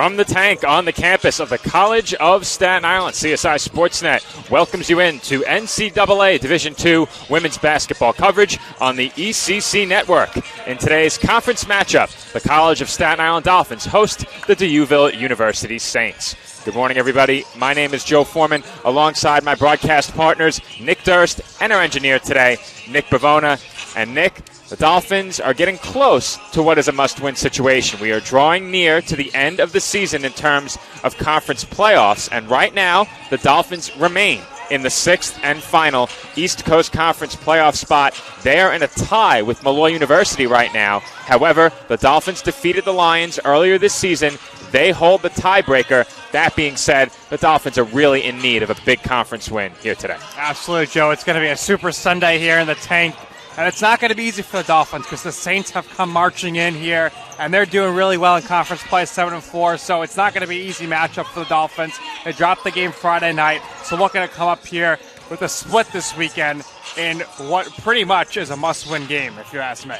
From the tank on the campus of the College of Staten Island, CSI Sportsnet welcomes you into NCAA Division II women's basketball coverage on the ECC Network. In today's conference matchup, the College of Staten Island Dolphins host the DeUville University Saints. Good morning, everybody. My name is Joe Foreman, alongside my broadcast partners, Nick Durst, and our engineer today, Nick Bavona. And Nick, the Dolphins are getting close to what is a must-win situation. We are drawing near to the end of the season in terms of conference playoffs, and right now, the Dolphins remain in the sixth and final East Coast Conference playoff spot. They are in a tie with Malloy University right now. However, the Dolphins defeated the Lions earlier this season. They hold the tiebreaker. That being said, the Dolphins are really in need of a big conference win here today. Absolutely, Joe. It's going to be a super Sunday here in the tank. And it's not going to be easy for the Dolphins because the Saints have come marching in here, and they're doing really well in conference play, 7-4. So it's not going to be an easy matchup for the Dolphins. They dropped the game Friday night, so looking to come up here with a split this weekend in what pretty much is a must-win game, if you ask me.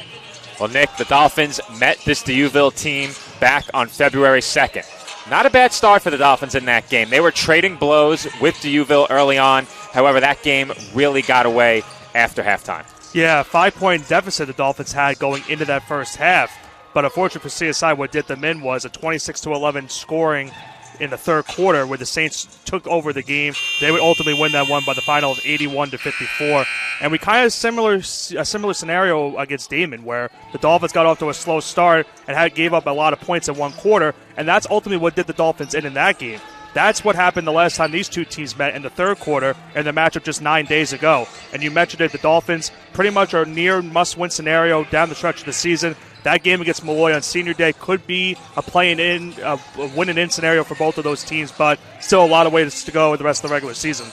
Well, Nick, the Dolphins met this DeUville team back on February 2nd. Not a bad start for the Dolphins in that game. They were trading blows with DeUville early on. However, that game really got away after halftime. Yeah, 5-point deficit the Dolphins had going into that first half. But unfortunately for CSI, what did them in was a 26-11 scoring in the third quarter where the Saints took over the game. They would ultimately win that one by the final of 81-54. And we kind of a similar scenario against Damon where the Dolphins got off to a slow start and gave up a lot of points in one quarter. And that's ultimately what did the Dolphins in that game. That's what happened the last time these two teams met in the third quarter in the matchup just 9 days ago. And you mentioned it, the Dolphins pretty much are near must-win scenario down the stretch of the season. That game against Malloy on Senior Day could be a winning-in scenario for both of those teams, but still a lot of ways to go with the rest of the regular season.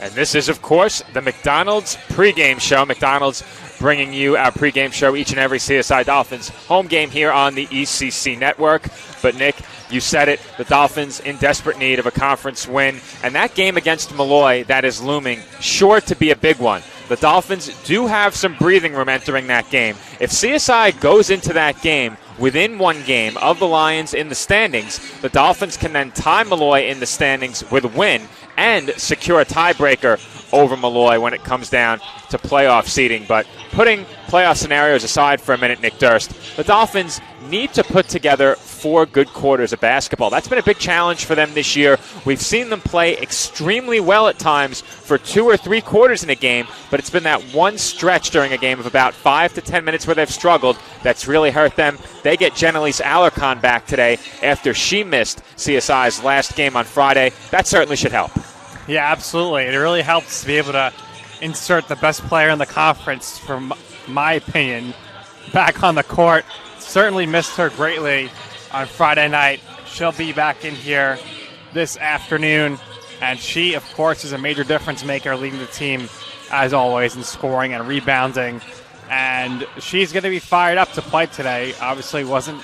And this is, of course, the McDonald's pregame show. McDonald's bringing you our pregame show each and every CSI Dolphins home game here on the ECC Network. But, Nick, you said it, the Dolphins in desperate need of a conference win. And that game against Malloy that is looming, sure to be a big one. The Dolphins do have some breathing room entering that game. If CSI goes into that game within one game of the Lions in the standings, the Dolphins can then tie Malloy in the standings with a win and secure a tiebreaker over Malloy when it comes down to playoff seeding. But putting playoff scenarios aside for a minute, Nick Durst, the Dolphins need to put together 4 good quarters of basketball. That's been a big challenge for them this year. We've seen them play extremely well at times for 2 or 3 quarters in a game, but it's been that one stretch during a game of about 5 to 10 minutes where they've struggled that's really hurt them. They get Jenelise Alarcon back today after she missed CSI's last game on Friday. That certainly should help. Yeah, absolutely. It really helps to be able to insert the best player in the conference, from my opinion, back on the court. Certainly missed her greatly on Friday night. She'll be back in here this afternoon, and she, of course, is a major difference maker, leading the team, as always, in scoring and rebounding. And she's going to be fired up to play today. Obviously wasn't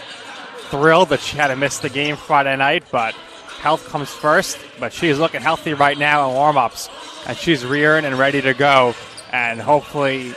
thrilled that she had to miss the game Friday night, but health comes first. But she's looking healthy right now in warm-ups, and she's rearing and ready to go. And hopefully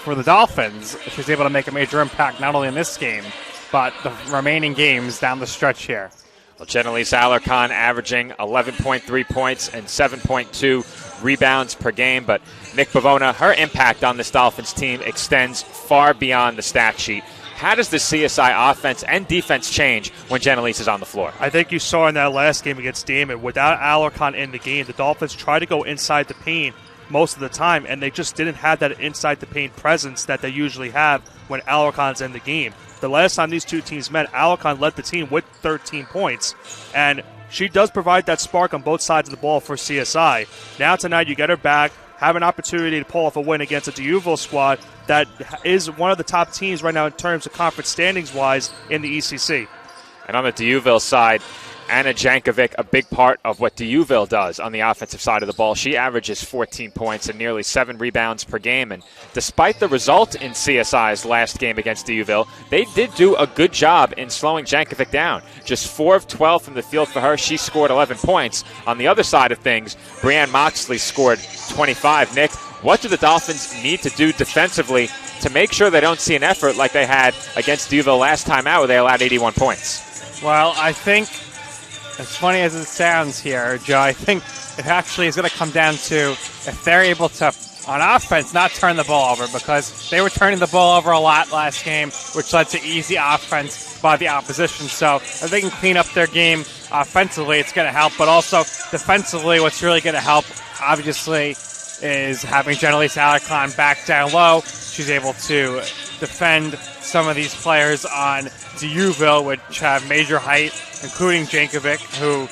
for the Dolphins, she's able to make a major impact not only in this game, but the remaining games down the stretch here. Well, Jenelise Alarcon averaging 11.3 points and 7.2 rebounds per game. But Nick Bavona, her impact on this Dolphins team extends far beyond the stat sheet. How does the CSI offense and defense change when Jenelise is on the floor? I think you saw in that last game against Damon, without Alarcon in the game, the Dolphins tried to go inside the paint most of the time, and they just didn't have that inside the paint presence that they usually have when Alarcon's in the game. The last time these two teams met, Alarcon led the team with 13 points, and she does provide that spark on both sides of the ball for CSI. Now tonight you get her back, have an opportunity to pull off a win against a DeUville squad that is one of the top teams right now in terms of conference standings-wise in the ECC. And on the DeUville side, Anna Jankovic, a big part of what DeUville does on the offensive side of the ball. She averages 14 points and nearly 7 rebounds per game. And despite the result in CSI's last game against DeUville, they did do a good job in slowing Jankovic down. Just 4 of 12 from the field for her. She scored 11 points. On the other side of things, Brianne Moxley scored 25. Nick, what do the Dolphins need to do defensively to make sure they don't see an effort like they had against DeUville last time out where they allowed 81 points? Well, I think as funny as it sounds here, Joe, I think it actually is going to come down to if they're able to, on offense, not turn the ball over, because they were turning the ball over a lot last game, which led to easy offense by the opposition. So if they can clean up their game offensively, it's going to help. But also defensively, what's really going to help, obviously, is having Jenelise Alarcon back down low. She's able to defend some of these players on D'Youville, which have major height, including Jankovic, who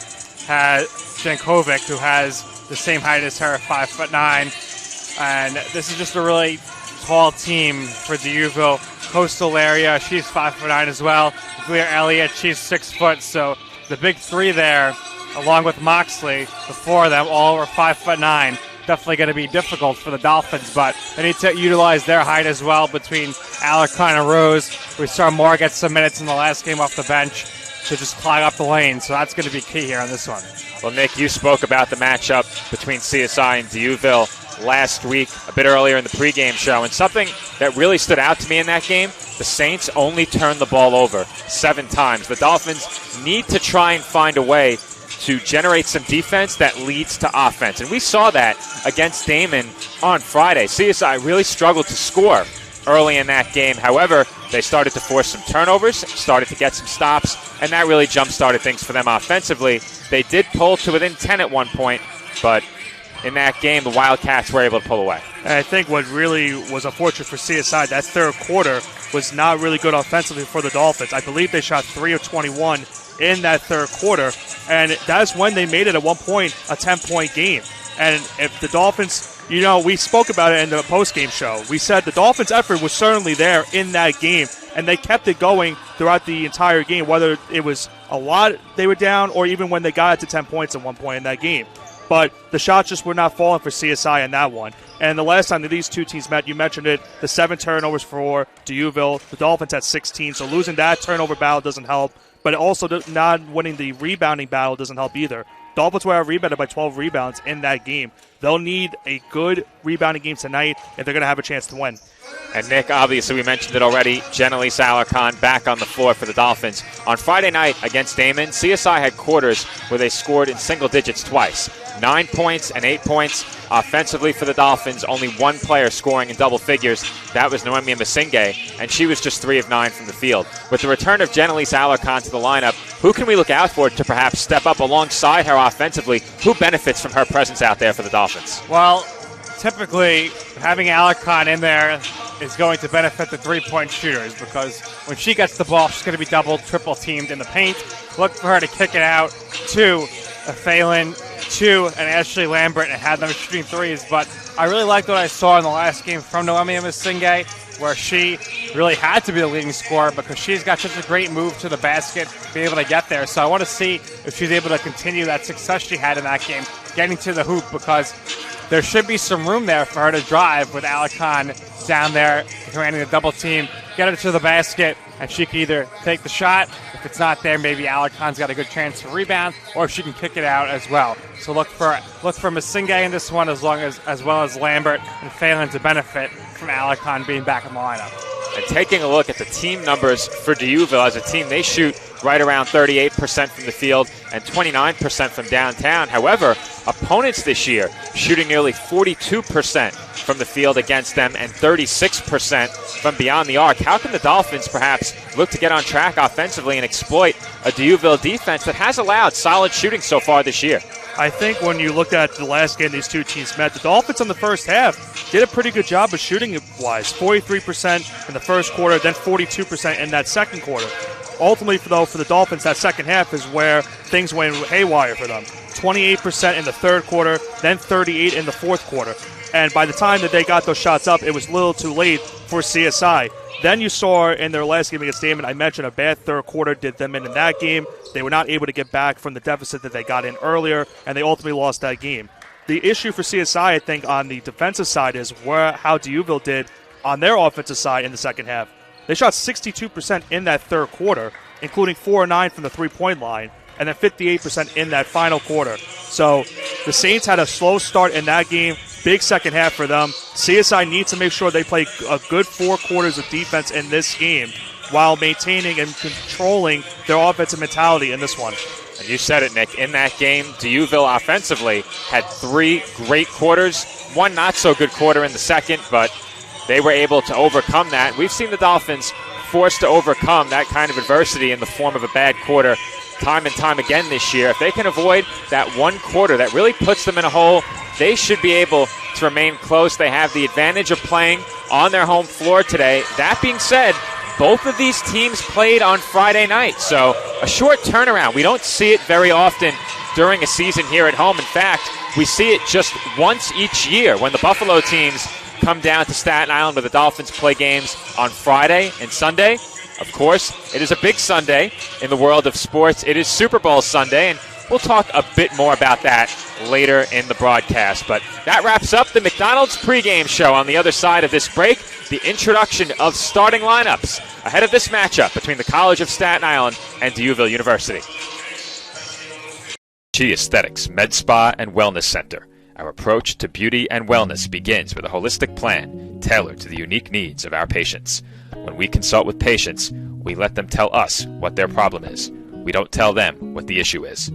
has the same height as her, 5'9". And this is just a really tall team for D'Youville. Coastal area, she's 5'9" as well. Blair Elliott, she's 6 foot. So the big three there, along with Moxley, the four of them, all were 5'9". Definitely going to be difficult for the Dolphins, but they need to utilize their height as well between Alarcon and Rose. We saw Moore get some minutes in the last game off the bench to just clog up the lane, so that's going to be key here on this one. Well, Nick, you spoke about the matchup between CSI and D'Youville last week, a bit earlier in the pregame show, and something that really stood out to me in that game, the Saints only turned the ball over 7 times. The Dolphins need to try and find a way to generate some defense that leads to offense. And we saw that against Damon on Friday. CSI really struggled to score early in that game. However, they started to force some turnovers, started to get some stops, and that really jump-started things for them offensively. They did pull to within 10 at one point, but in that game, the Wildcats were able to pull away. And I think what really was unfortunate for CSI, that third quarter was not really good offensively for the Dolphins. I believe they shot 3 of 21 in that third quarter, and that's when they made it at one point a 10-point game. And if the Dolphins, we spoke about it in the post-game show. We said the Dolphins' effort was certainly there in that game, and they kept it going throughout the entire game, whether it was a lot they were down or even when they got it to 10 points at one point in that game. But the shots just were not falling for CSI in that one. And the last time that these two teams met, you mentioned it, the 7 turnovers for D'Youville. The Dolphins had 16, so losing that turnover battle doesn't help. But also not winning the rebounding battle doesn't help either. Dolphins were rebounded by 12 rebounds in that game. They'll need a good rebounding game tonight if they're going to have a chance to win. And Nick, obviously we mentioned it already, Jenelise Alarcon back on the floor for the Dolphins. On Friday night against Damon, CSI had quarters where they scored in single digits twice. 9 points and 8 points. Offensively for the Dolphins, only one player scoring in double figures. That was Noemi Masinge, and she was just 3 of 9 from the field. With the return of Jenelise Alarcon to the lineup, who can we look out for to perhaps step up alongside her offensively? Who benefits from her presence out there for the Dolphins? Well, typically having Alarcon in there is going to benefit the three-point shooters, because when she gets the ball, she's going to be double, triple teamed in the paint. Look for her to kick it out to a Phelan, to an Ashley Lambert, and have them shooting threes. But I really liked what I saw in the last game from Noemi Masinge, where she really had to be the leading scorer because she's got such a great move to the basket, be able to get there. So I want to see if she's able to continue that success she had in that game, getting to the hoop, because there should be some room there for her to drive with Alarcon down there, commanding the double team, get her to the basket, and she can either take the shot. If it's not there, maybe Alarcon's got a good chance to rebound, or if she can kick it out as well. So look for Masinge in this one, as well as Lambert and Phelan to benefit from Alarcon being back in the lineup. And taking a look at the team numbers for D'Youville as a team, they shoot right around 38% from the field and 29% from downtown. However, opponents this year shooting nearly 42% from the field against them and 36% from beyond the arc. How can the Dolphins perhaps look to get on track offensively and exploit a D'Youville defense that has allowed solid shooting so far this year? I think when you look at the last game these two teams met, the Dolphins in the first half did a pretty good job of shooting wise. 43% in the first quarter, then 42% in that second quarter. Ultimately, for the Dolphins, that second half is where things went haywire for them. 28% in the third quarter, then 38% in the fourth quarter. And by the time that they got those shots up, it was a little too late for CSI. Then you saw in their last game against Damon, I mentioned a bad third quarter did them in that game. They were not able to get back from the deficit that they got in earlier, and they ultimately lost that game. The issue for CSI, I think, on the defensive side is how D'Youville did on their offensive side in the second half. They shot 62% in that third quarter, including 4 of 9 from the three-point line, and then 58% in that final quarter. So the Saints had a slow start in that game. Big second half for them. CSI needs to make sure they play a good 4 quarters of defense in this game while maintaining and controlling their offensive mentality in this one. And you said it, Nick. In that game, Deauville offensively had 3 great quarters, 1 not-so-good quarter in the second, but they were able to overcome that. We've seen the Dolphins forced to overcome that kind of adversity in the form of a bad quarter time and time again this year. If they can avoid that 1 quarter that really puts them in a hole, they should be able to remain close. They have the advantage of playing on their home floor today. That being said, both of these teams played on Friday night, so a short turnaround. We don't see it very often during a season here at home. In fact, we see it just once each year when the Buffalo teams come down to Staten Island, where the Dolphins play games on Friday and Sunday. Of course, it is a big Sunday in the world of sports. It is Super Bowl Sunday, and we'll talk a bit more about that later in the broadcast. But that wraps up the McDonald's pregame show. On the other side of this break, the introduction of starting lineups ahead of this matchup between the College of Staten Island and Deauville University. Chi Aesthetics Med Spa and Wellness Center. Our approach to beauty and wellness begins with a holistic plan tailored to the unique needs of our patients. When we consult with patients, we let them tell us what their problem is. We don't tell them what the issue is.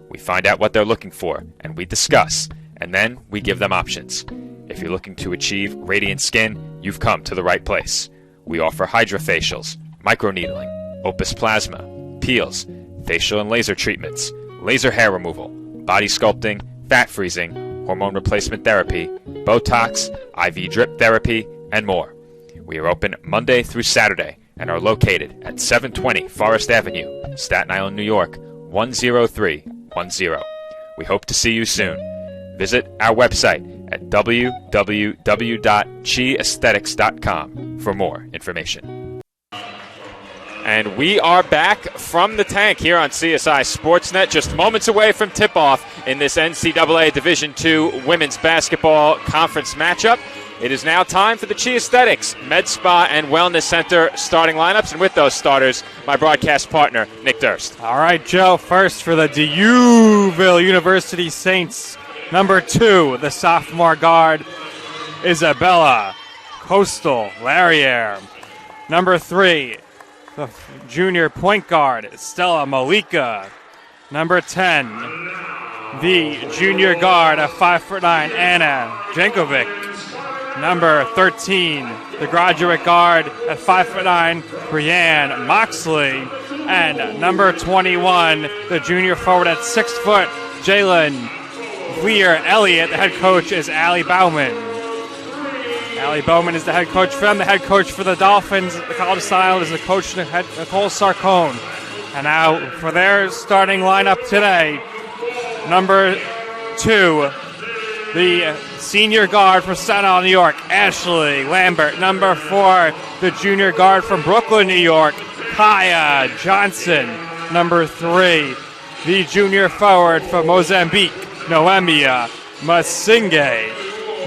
We find out what they're looking for, and we discuss, and then we give them options. If you're looking to achieve radiant skin, you've come to the right place. We offer hydrofacials, microneedling, Opus Plasma, peels, facial and laser treatments, laser hair removal, body sculpting, fat freezing, hormone replacement therapy, Botox, IV drip therapy, and more. We are open Monday through Saturday and are located at 720 Forest Avenue, Staten Island, New York, 10310. We hope to see you soon. Visit our website at www.chiaesthetics.com for more information. And we are back from the tank here on CSI Sportsnet, just moments away from tip-off in this NCAA Division II Women's Basketball Conference matchup. It is now time for the Chi Aesthetics Med Spa and Wellness Center starting lineups. And with those starters, my broadcast partner, Nick Durst. All right, Joe, first for the Deauville University Saints. Number 2, the sophomore guard, Isabella Coastal Larriere. Number 3, the junior point guard, Stella Malika. Number 10, the junior guard, a 5'9", Anna Jankovic. Number 13, the graduate guard at 5'9", Brianne Moxley. And number 21, the junior forward at 6 foot, Jalen Lear Elliott. The head coach is Allie Bauman. Allie Bowman is the head coach for them. The head coach for the Dolphins, the College of Staten Island, is the coach Nicole Sarcone. And now for their starting lineup today, number 2, the senior guard from Staten Island, New York, Ashley Lambert. Number 4, the junior guard from Brooklyn, New York, Kaya Johnson. Number 3, the junior forward from Mozambique, Noemia Masinge.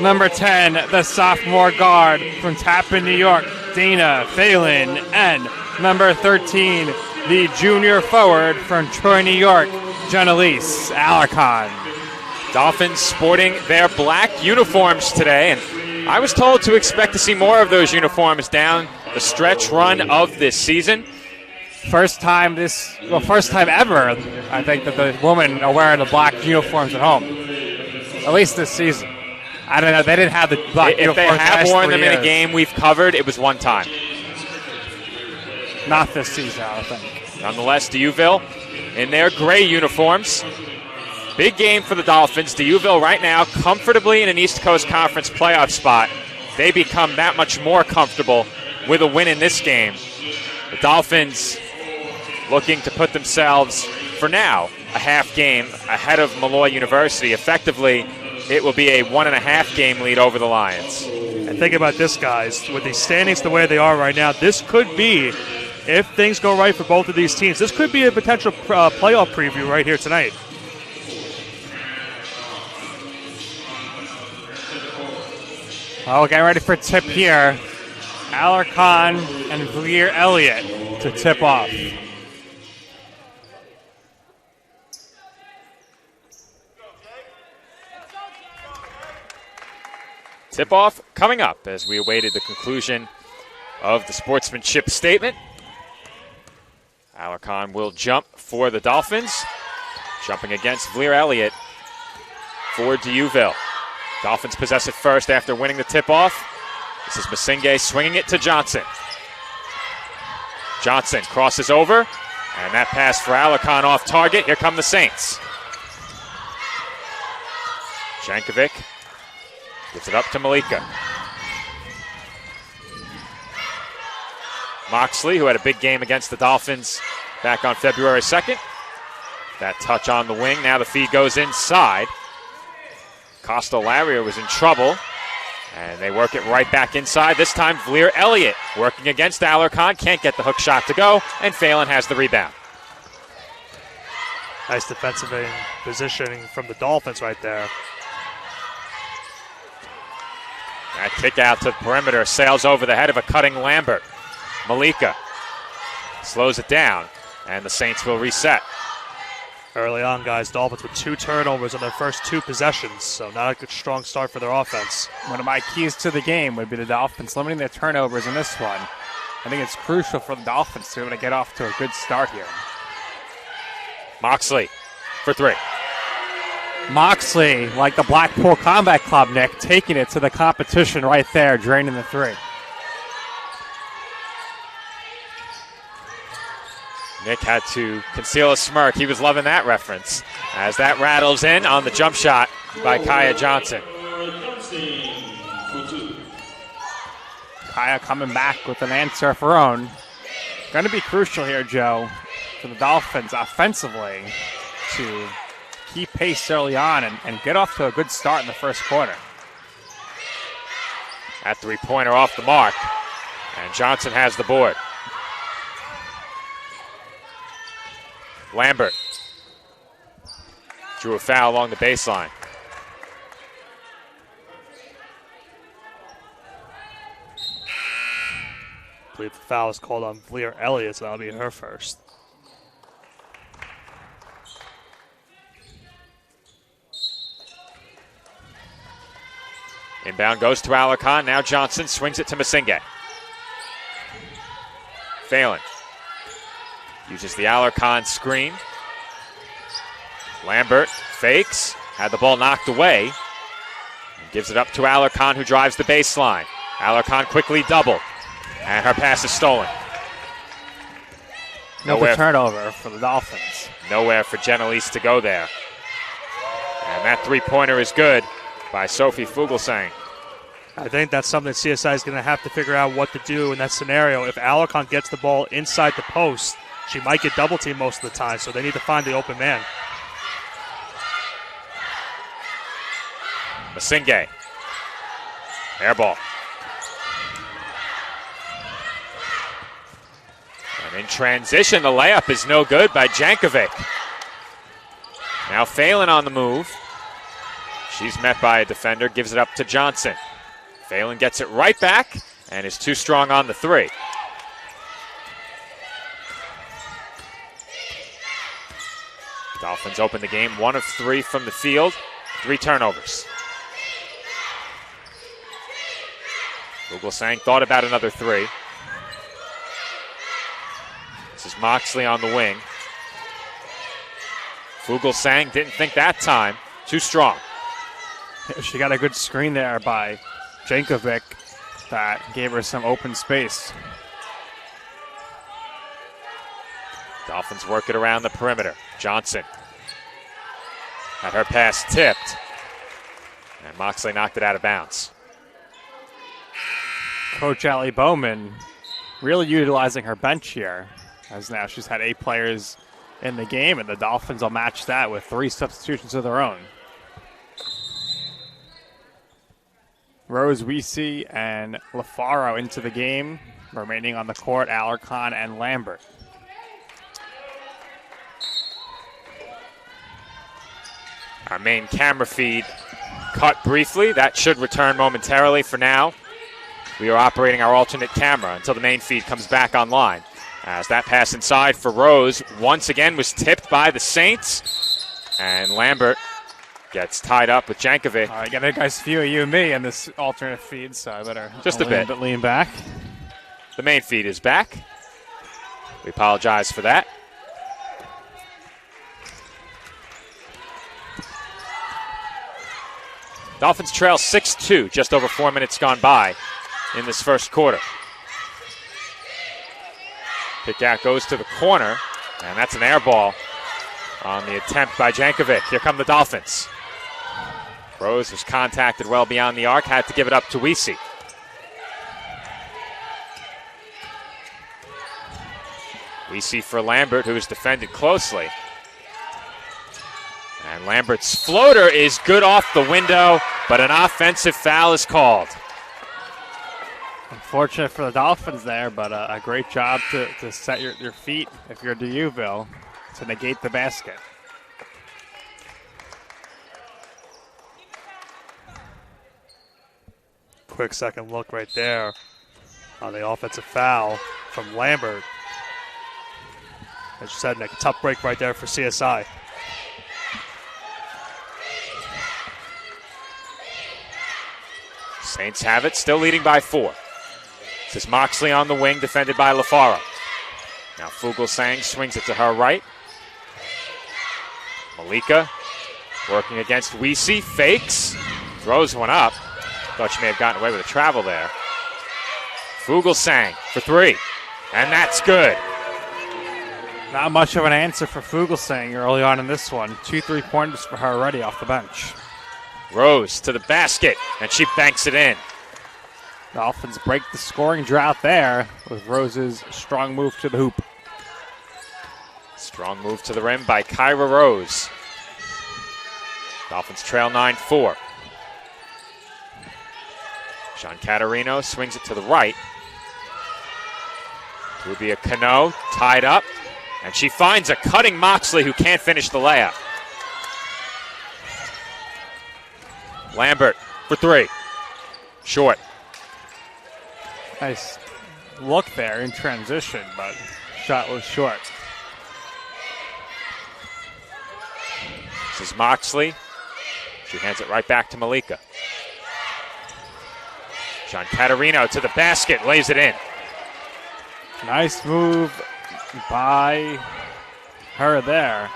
Number 10, the sophomore guard from Tappan, New York, Dana Phelan. And number 13, the junior forward from Troy, New York, Janelise Alarcon. Dolphins sporting their black uniforms today, and I was told to expect to see more of those uniforms down the stretch run of this season. First time ever, I think, that the women are wearing the black uniforms at home. At least this season. I don't know. They didn't have the black uniforms. If they have worn them in years. a game we've covered, it was one time. Not this season, I don't think. Nonetheless, Deauville in their gray uniforms. Big game for the Dolphins. Deauville right now comfortably in an East Coast Conference playoff spot. They become that much more comfortable with a win in this game. The Dolphins looking to put themselves, for now, a half game ahead of Malloy University. Effectively, it will be a 1.5 game lead over the Lions. And think about this, guys. With the standings the way they are right now, this could be, if things go right for both of these teams, this could be a potential playoff preview right here tonight. Well, getting ready for tip here. Alarcon and Lear Elliott to tip off. Tip-off coming up as we awaited the conclusion of the sportsmanship statement. Alarcon will jump for the Dolphins. Jumping against Vlier Elliott for D'Youville. Dolphins possess it first after winning the tip-off. This is Masinghe swinging it to Johnson. Johnson crosses over, and that pass for Alarcon off target. Here come the Saints. Jankovic gives it up to Malika. Moxley, who had a big game against the Dolphins back on February 2nd. That touch on the wing. Now the feed goes inside. Costolaria was in trouble, and they work it right back inside. This time, Vlier Elliott working against Alarcon. Can't get the hook shot to go, and Phelan has the rebound. Nice defensive positioning from the Dolphins right there. That kick out to the perimeter sails over the head of a cutting Lambert. Malika slows it down, and the Saints will reset. Early on, guys, Dolphins with 2 turnovers on their first 2 possessions, so not a good, strong start for their offense. One of my keys to the game would be the Dolphins limiting their turnovers in this one. I think it's crucial for the Dolphins to be able to get off to a good start here. Moxley for 3. Moxley, like the Blackpool Combat Club, Nick, taking it to the competition right there, draining the 3. Nick had to conceal a smirk. He was loving that reference as that rattles in on the jump shot by Kaya Johnson. Kaya coming back with an answer of her own. Going to be crucial here, Joe, for the Dolphins offensively to keep pace early on and get off to a good start in the first quarter. That 3-pointer off the mark, and Johnson has the board. Lambert drew a foul along the baseline. I believe the foul is called on Vlier Elliott, so that'll be her first. Inbound goes to Alarcon. Now Johnson swings it to Masinghe. Phelan uses the Alarcon screen. Lambert fakes, had the ball knocked away, and gives it up to Alarcon, who drives the baseline. Alarcon quickly doubled, and her pass is stolen. Another turnover for the Dolphins. Nowhere for Genelise to go there. And that 3-pointer is good by Sophie Fuglesang. I think that's something CSI is going to have to figure out what to do in that scenario. If Alarcon gets the ball inside the post, she might get double teamed most of the time, so they need to find the open man. Masinghe. Air ball. And in transition, the layup is no good by Jankovic. Now Phelan on the move. She's met by a defender, gives it up to Johnson. Phelan gets it right back and is too strong on the 3. Dolphins open the game 1 of 3 from the field, 3 turnovers. Fuglesang thought about another 3. This is Moxley on the wing. Fuglesang didn't think that time. Too strong. She got a good screen there by Jankovic that gave her some open space. Dolphins work it around the perimeter. Johnson had her pass tipped, and Moxley knocked it out of bounds. Coach Allie Bowman really utilizing her bench here, as now she's had 8 players in the game, and the Dolphins will match that with 3 substitutions of their own. Rose Weesey and LaFaro into the game, remaining on the court, Alarcon and Lambert. Our main camera feed cut briefly. That should return momentarily. For now, we are operating our alternate camera until the main feed comes back online. As that pass inside for Rose once again was tipped by the Saints. And Lambert gets tied up with Jankovic. All right, got a nice view of you and me in this alternate feed, so I better just a bit lean back. The main feed is back. We apologize for that. Dolphins trail 6-2, just over 4 minutes gone by in this first quarter. Kick out goes to the corner, and that's an air ball on the attempt by Jankovic. Here come the Dolphins. Rose was contacted well beyond the arc, had to give it up to Weesey. Weesey for Lambert, who is defended closely. And Lambert's floater is good off the window, but an offensive foul is called. Unfortunate for the Dolphins there, but a great job to set your feet, if you're D'Youville, to negate the basket. Quick second look right there on the offensive foul from Lambert. As you said, Nick, tough break right there for CSI. Saints have it, still leading by 4. This is Moxley on the wing, defended by LaFaro. Now Fuglsang swings it to her right. Malika working against Weesey, fakes, throws one up. Thought she may have gotten away with a travel there. Fuglsang for 3, and that's good. Not much of an answer for Fuglsang early on in this one. 2 3-pointers for her already off the bench. Rose to the basket, and she banks it in. Dolphins break the scoring drought there with Rose's strong move to the hoop. Strong move to the rim by Kyra Rose. Dolphins trail 9-4. Sean Caterino swings it to the right. Rubia Cano tied up, and she finds a cutting Moxley who can't finish the layup. Lambert for 3. Short. Nice look there in transition, but shot was short. This is Moxley. She hands it right back to Malika. Sean Caterino to the basket, lays it in. Nice move by her there.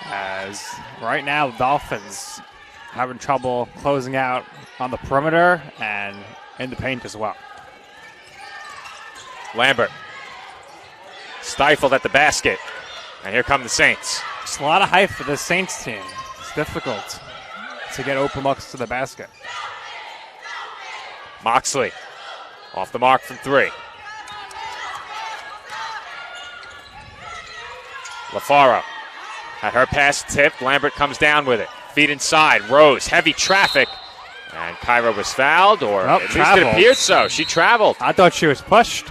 As right now the Dolphins having trouble closing out on the perimeter and in the paint as well. Lambert stifled at the basket, and here come the Saints. It's a lot of hype for this Saints team. It's difficult to get open looks to the basket. Moxley off the mark from 3. LaFaro had her pass tipped. Lambert comes down with it. Feet inside. Rose, heavy traffic. And Kyra was fouled, or at least it appeared so. She traveled. I thought she was pushed.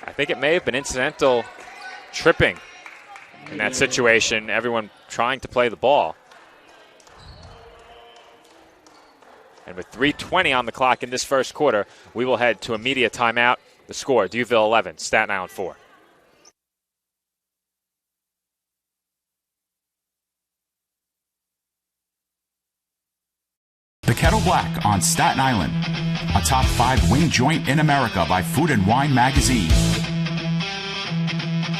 I think it may have been incidental tripping in that situation. Everyone trying to play the ball. And with 3:20 on the clock in this first quarter, we will head to a media timeout. The score, D'Youville 11, Staten Island 4. The Kettle Black on Staten Island, a top 5 wing joint in America by Food and Wine magazine.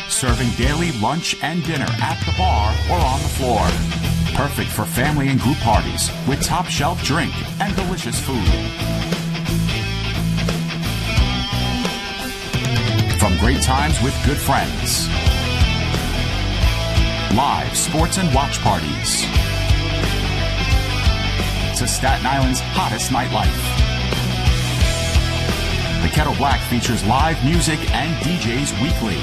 Serving daily lunch and dinner at the bar or on the floor. Perfect for family and group parties with top shelf drink and delicious food. From great times with good friends. Live sports and watch parties. To Staten Island's hottest nightlife. The Kettle Black features live music and DJs weekly.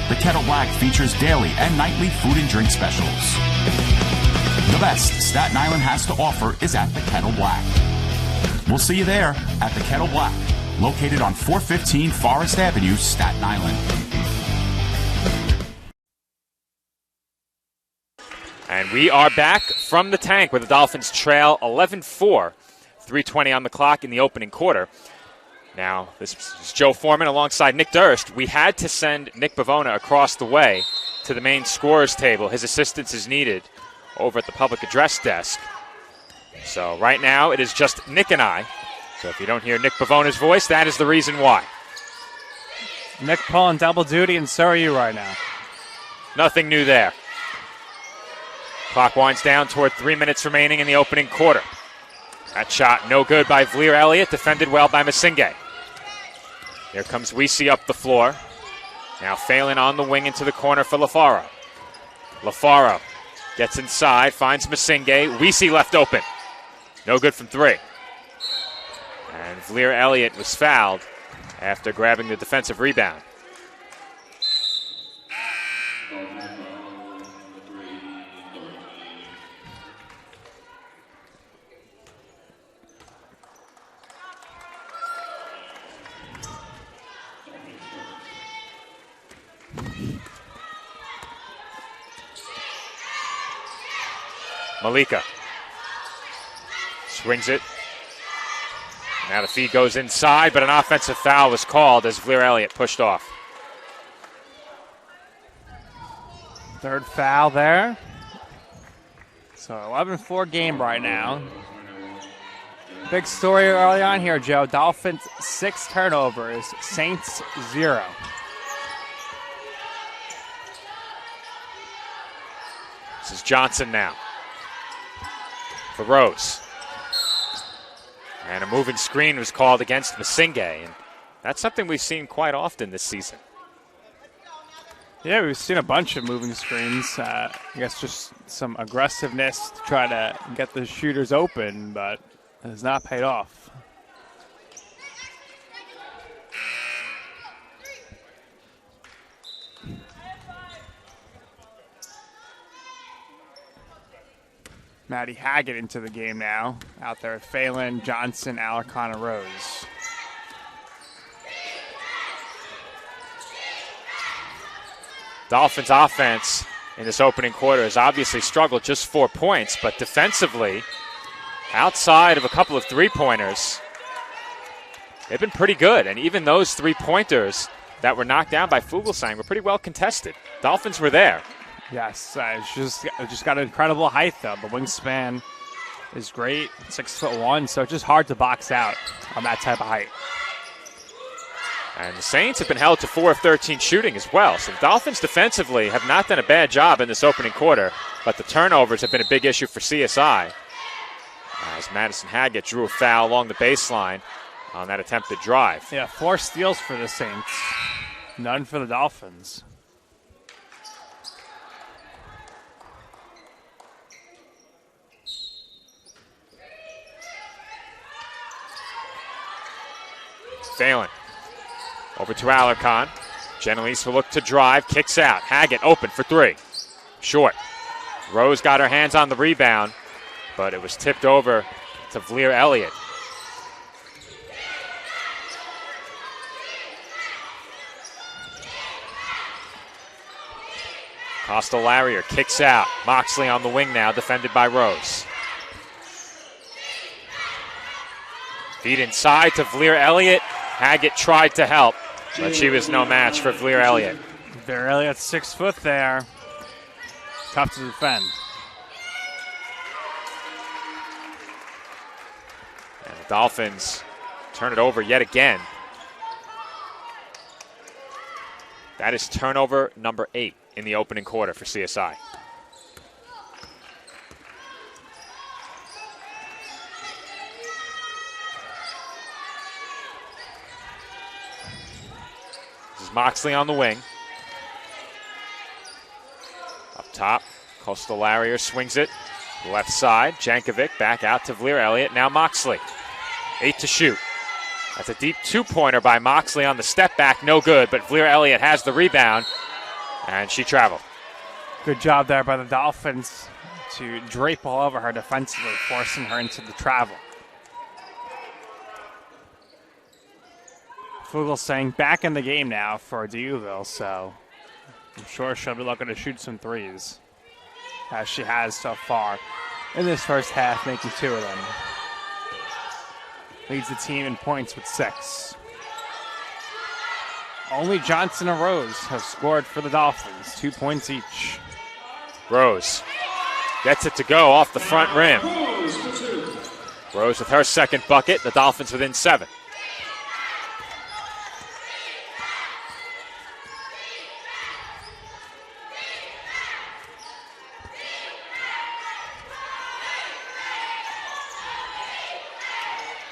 The Kettle Black features daily and nightly food and drink specials. The best Staten Island has to offer is at the Kettle Black. We'll see you there at the Kettle Black, located on 415 Forest Avenue, Staten Island. And we are back from the tank where the Dolphins trail 11-4. 3:20 on the clock in the opening quarter. Now, this is Joe Foreman alongside Nick Durst. We had to send Nick Bavona across the way to the main scorer's table. His assistance is needed over at the public address desk. So right now it is just Nick and I. So if you don't hear Nick Bavona's voice, that is the reason why. Nick pulling double duty, and so are you right now. Nothing new there. Clock winds down toward 3 minutes remaining in the opening quarter. That shot no good by Vlier Elliott, defended well by Masinghe. Here comes Weesey up the floor. Now Phelan on the wing into the corner for LaFaro. LaFaro gets inside, finds Masinghe. Weesey left open. No good from three. And Vlier Elliott was fouled after grabbing the defensive rebound. Malika swings it. Now the feed goes inside, but an offensive foul was called as Vlier Elliott pushed off. Third foul there. So 11-4 game right now. Big story early on here, Joe. Dolphins 6 turnovers, Saints 0. This is Johnson now for Rose. And a moving screen was called against Masinghe, and that's something we've seen quite often this season. Yeah, we've seen a bunch of moving screens. I guess just some aggressiveness to try to get the shooters open, but it has not paid off. Maddie Haggett into the game now. Out there, Phelan, Johnson, Alarcon, and Rose. Dolphins offense in this opening quarter has obviously struggled, just 4 points, but defensively, outside of a couple of three-pointers, they've been pretty good. And even those three-pointers that were knocked down by Fuglsang were pretty well contested. Dolphins were there. Yes, it's just got incredible height, though. The wingspan is great, 6'1", so it's just hard to box out on that type of height. And the Saints have been held to 4 of 13 shooting as well. So the Dolphins defensively have not done a bad job in this opening quarter, but the turnovers have been a big issue for CSI. As Madison Haggett drew a foul along the baseline on that attempted drive. Yeah, 4 steals for the Saints, none for the Dolphins. Phelan over to Alarcon. Genelise will look to drive, kicks out. Haggett open for 3. Short. Rose got her hands on the rebound, but it was tipped over to Vlier Elliott. Costa-Larrier kicks out. Moxley on the wing now, defended by Rose. Feed inside to Vlier Elliott. Haggett tried to help, but she was no match for Vlier Elliott. Vlier Elliott 6 foot there. Tough to defend. And the Dolphins turn it over yet again. That is turnover number 8 in the opening quarter for CSI. Moxley on the wing. Up top, Costa-Larrier swings it. Left side, Jankovic back out to Vlier Elliott. Now Moxley, 8 to shoot. That's a deep 2-pointer by Moxley on the step back, no good, but Vlier Elliott has the rebound, and she traveled. Good job there by the Dolphins to drape all over her defensively, forcing her into the travel. Fuglsang back in the game now for D'Youville, so I'm sure she'll be looking to shoot some threes, as she has so far in this first half, making 2 of them. Leads the team in points with 6. Only Johnson and Rose have scored for the Dolphins, 2 points each. Rose gets it to go off the front rim. Rose with her second bucket, the Dolphins within 7.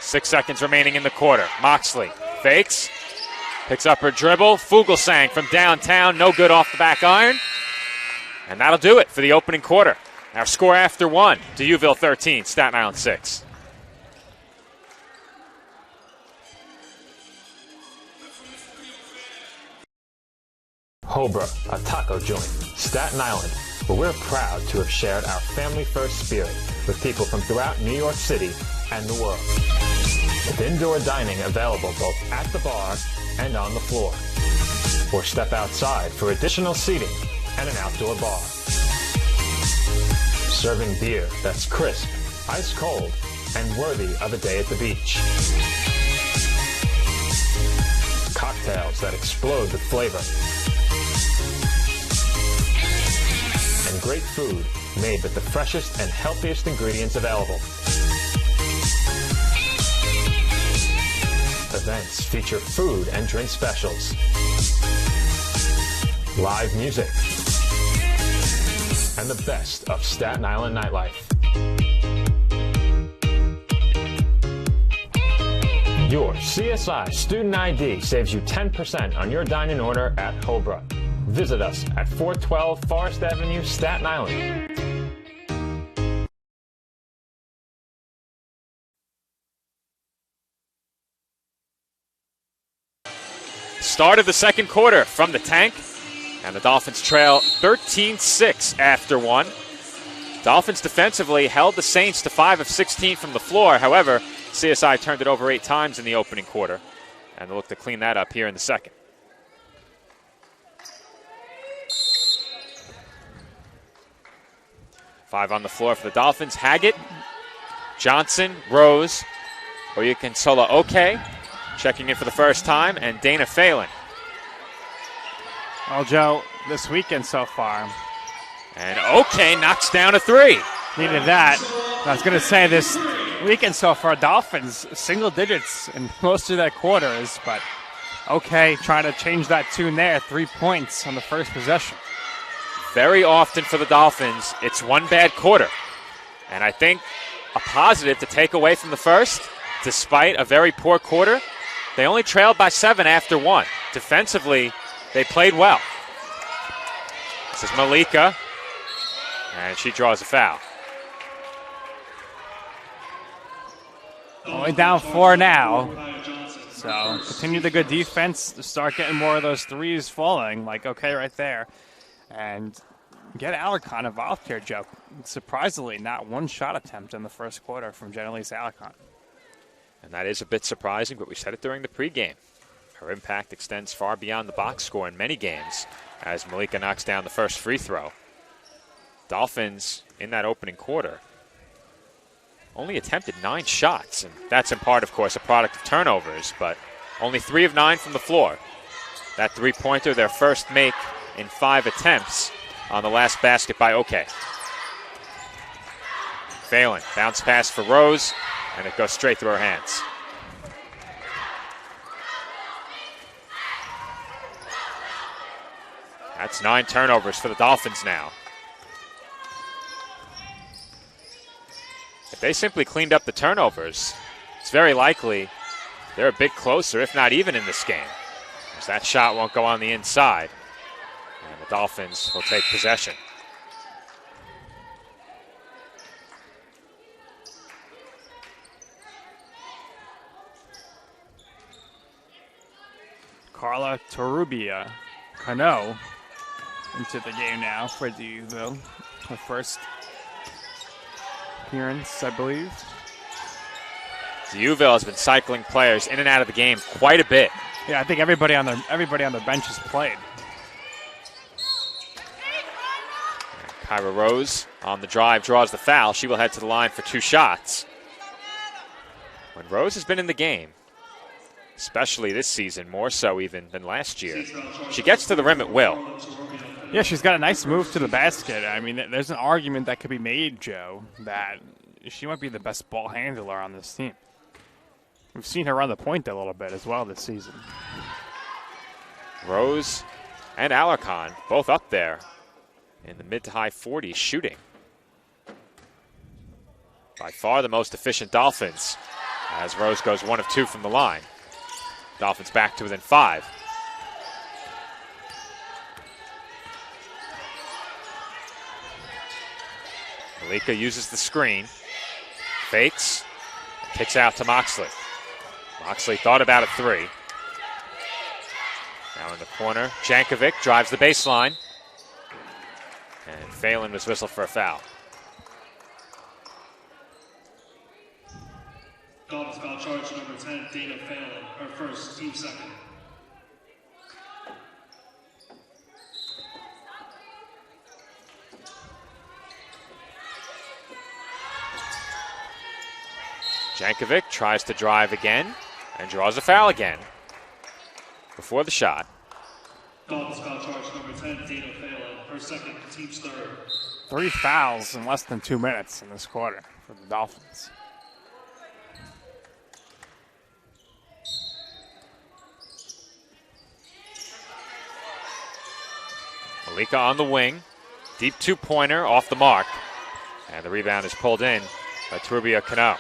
6 seconds remaining in the quarter. Moxley fakes, picks up her dribble. Fuglsang from downtown, no good off the back iron. And that'll do it for the opening quarter. Our score after one, Deauville 13, Staten Island 6. Hobra, a taco joint, Staten Island, where we're proud to have shared our family-first spirit with people from throughout New York City and the world. With indoor dining available both at the bar and on the floor. Or step outside for additional seating and an outdoor bar. Serving beer that's crisp, ice cold, and worthy of a day at the beach. Cocktails that explode with flavor. And great food made with the freshest and healthiest ingredients available. Events feature food and drink specials, live music, and the best of Staten Island nightlife. Your CSI Student ID saves you 10% on your dine-in order at Hobra. Visit us at 412 Forest Avenue, Staten Island. Start of the second quarter from the tank, and the Dolphins trail 13-6 after one. Dolphins defensively held the Saints to 5 of 16 from the floor. However, CSI turned it over 8 times in the opening quarter, and they'll look to clean that up here in the second. Five on the floor for the Dolphins. Haggett, Johnson, Rose, Oyekansola Oke, checking in for the first time, and Dana Phelan. Well, Joe, this weekend so far. And Oke knocks down a three. Needed that. I was going to say this weekend so far, Dolphins single digits in most of their quarters, but okay, trying to change that tune there. 3 points on the first possession. Very often for the Dolphins, it's one bad quarter. And I think a positive to take away from the first, despite a very poor quarter, they only trailed by 7 after one. Defensively, they played well. This is Malika, and she draws a foul. Only down 4 now. So continue the good defense to start getting more of those threes falling, like okay right there. And get Alarcon involved here, Joe. Surprisingly, not one shot attempt in the first quarter from Jenelise Alarcon. And that is a bit surprising, but we said it during the pregame. Her impact extends far beyond the box score in many games as Malika knocks down the first free throw. Dolphins, in that opening quarter, only attempted 9 shots. And that's in part, of course, a product of turnovers, but only 3 of 9 from the floor. That three-pointer, their first make in 5 attempts on the last basket by Oke. Phelan, bounce pass for Rose, and it goes straight through her hands. That's 9 turnovers for the Dolphins now. If they simply cleaned up the turnovers, it's very likely they're a bit closer, if not even in this game, as that shot won't go on the inside. And the Dolphins will take possession. Carla Torubia Cano into the game now for Deauville. Her first appearance, I believe. Deauville has been cycling players in and out of the game quite a bit. Yeah, I think everybody on their bench has played. Kyra Rose on the drive draws the foul. She will head to the line for 2 shots. When Rose has been in the game, especially this season, more so even than last year, she gets to the rim at will. Yeah, she's got a nice move to the basket. I mean, there's an argument that could be made, Joe, that she might be the best ball handler on this team. We've seen her run the point a little bit as well this season. Rose and Alarcon both up there in the mid to high 40s shooting. By far the most efficient Dolphins. as Rose goes 1 of 2 from the line. Dolphins back to within 5. Malika uses the screen, fakes, kicks out to Moxley. Moxley thought about a 3. Now in the corner, Jankovic drives the baseline. And Phelan was whistled for a foul. Dolphins foul charge number 10, Dana Phelan, her first, team second. Jankovic tries to drive again and draws a foul again before the shot. Dolphins foul charge number 10, Dana Phelan, her second, team's third. 3 fouls in less than 2 minutes in this quarter for the Dolphins. Malika on the wing. Deep 2-pointer off the mark. And the rebound is pulled in by Turubia Cano.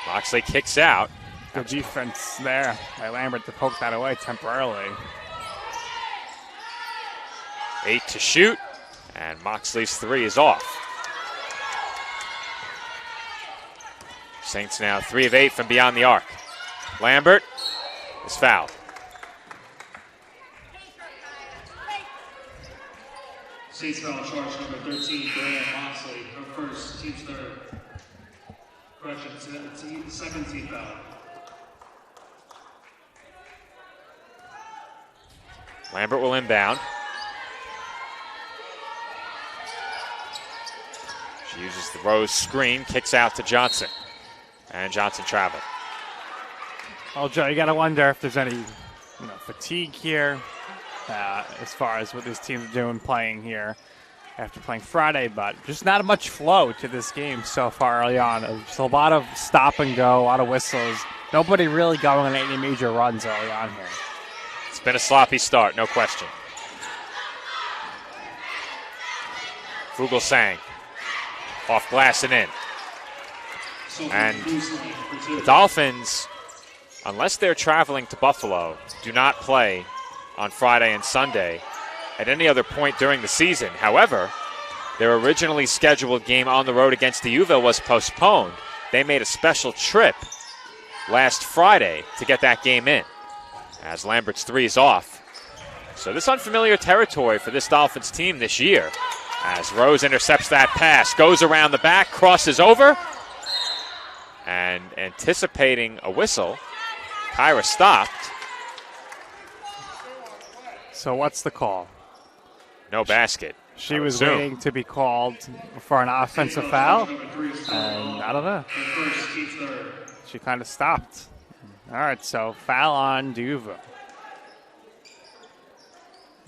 Moxley kicks out. Good defense there by Lambert to poke that away temporarily. 8 to shoot. And Moxley's 3 is off. Saints now 3 of 8 from beyond the arc. Lambert is fouled. Saints foul charge number 13, Graham Moxley, her first, team's third. Correction, second team foul. Lambert will inbound. She uses the Rose screen, kicks out to Johnson. And Johnson traveled. Well, Joe, you got to wonder if there's any fatigue here as far as what this team's doing playing here after playing Friday, but just not much flow to this game so far early on. Just a lot of stop and go, a lot of whistles. Nobody really going on any major runs early on here. It's been a sloppy start, no question. Fuglsang off glass and in. And the Dolphins, unless they're traveling to Buffalo, do not play on Friday and Sunday at any other point during the season. However, their originally scheduled game on the road against D'Youville was postponed. They made a special trip last Friday to get that game in, as Lambert's 3 is off. So this unfamiliar territory for this Dolphins team this year, as Rose intercepts that pass, goes around the back, crosses over, and anticipating a whistle, Kyra stopped. So what's the call? No basket. She was waiting to be called for an offensive foul, and I don't know. She kind of stopped. All right, so foul on D'Youville.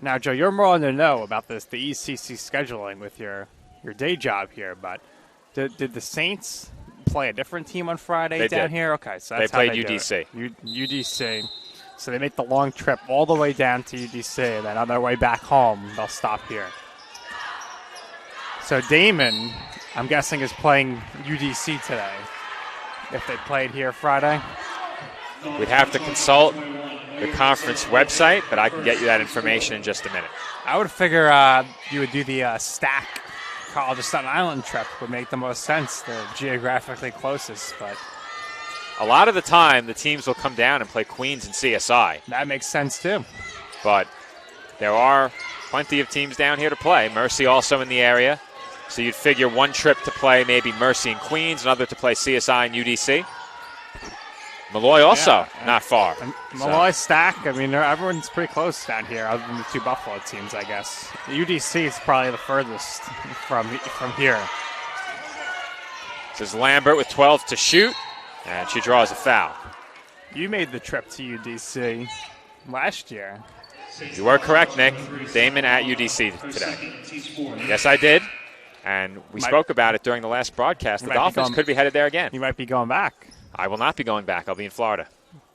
Now, Joe, you're more on the know about the ECC scheduling with your day job here, but did the Saints play a different team on Friday They down did. here? Okay, so that's They played how they UDC. do it. UDC. So they make the long trip all the way down to UDC, and then on their way back home, they'll stop here. So Damon, I'm guessing, is playing UDC today. If they played here Friday. We'd have to consult the conference website, but I can get you that information in just a minute. I would figure you would do the Stack College of Staten Island trip would make the most sense. They're geographically closest, but A lot of the time, the teams will come down and play Queens and CSI. that makes sense too. But there are plenty of teams down here to play. Mercy also in the area. So you'd figure one trip to play maybe Mercy and Queens, another to play CSI and UDC. Malloy also not far. And Malloy, Stack, I mean, everyone's pretty close down here other than the 2 Buffalo teams, I guess. UDC is probably the furthest from here. This is Lambert with 12 to shoot, and she draws a foul. You made the trip to UDC last year. You were correct, Nick. Damon at UDC today. Yes, I did. And we spoke about it during the last broadcast. The Dolphins could be headed there again. You might be going back. I will not be going back. I'll be in Florida.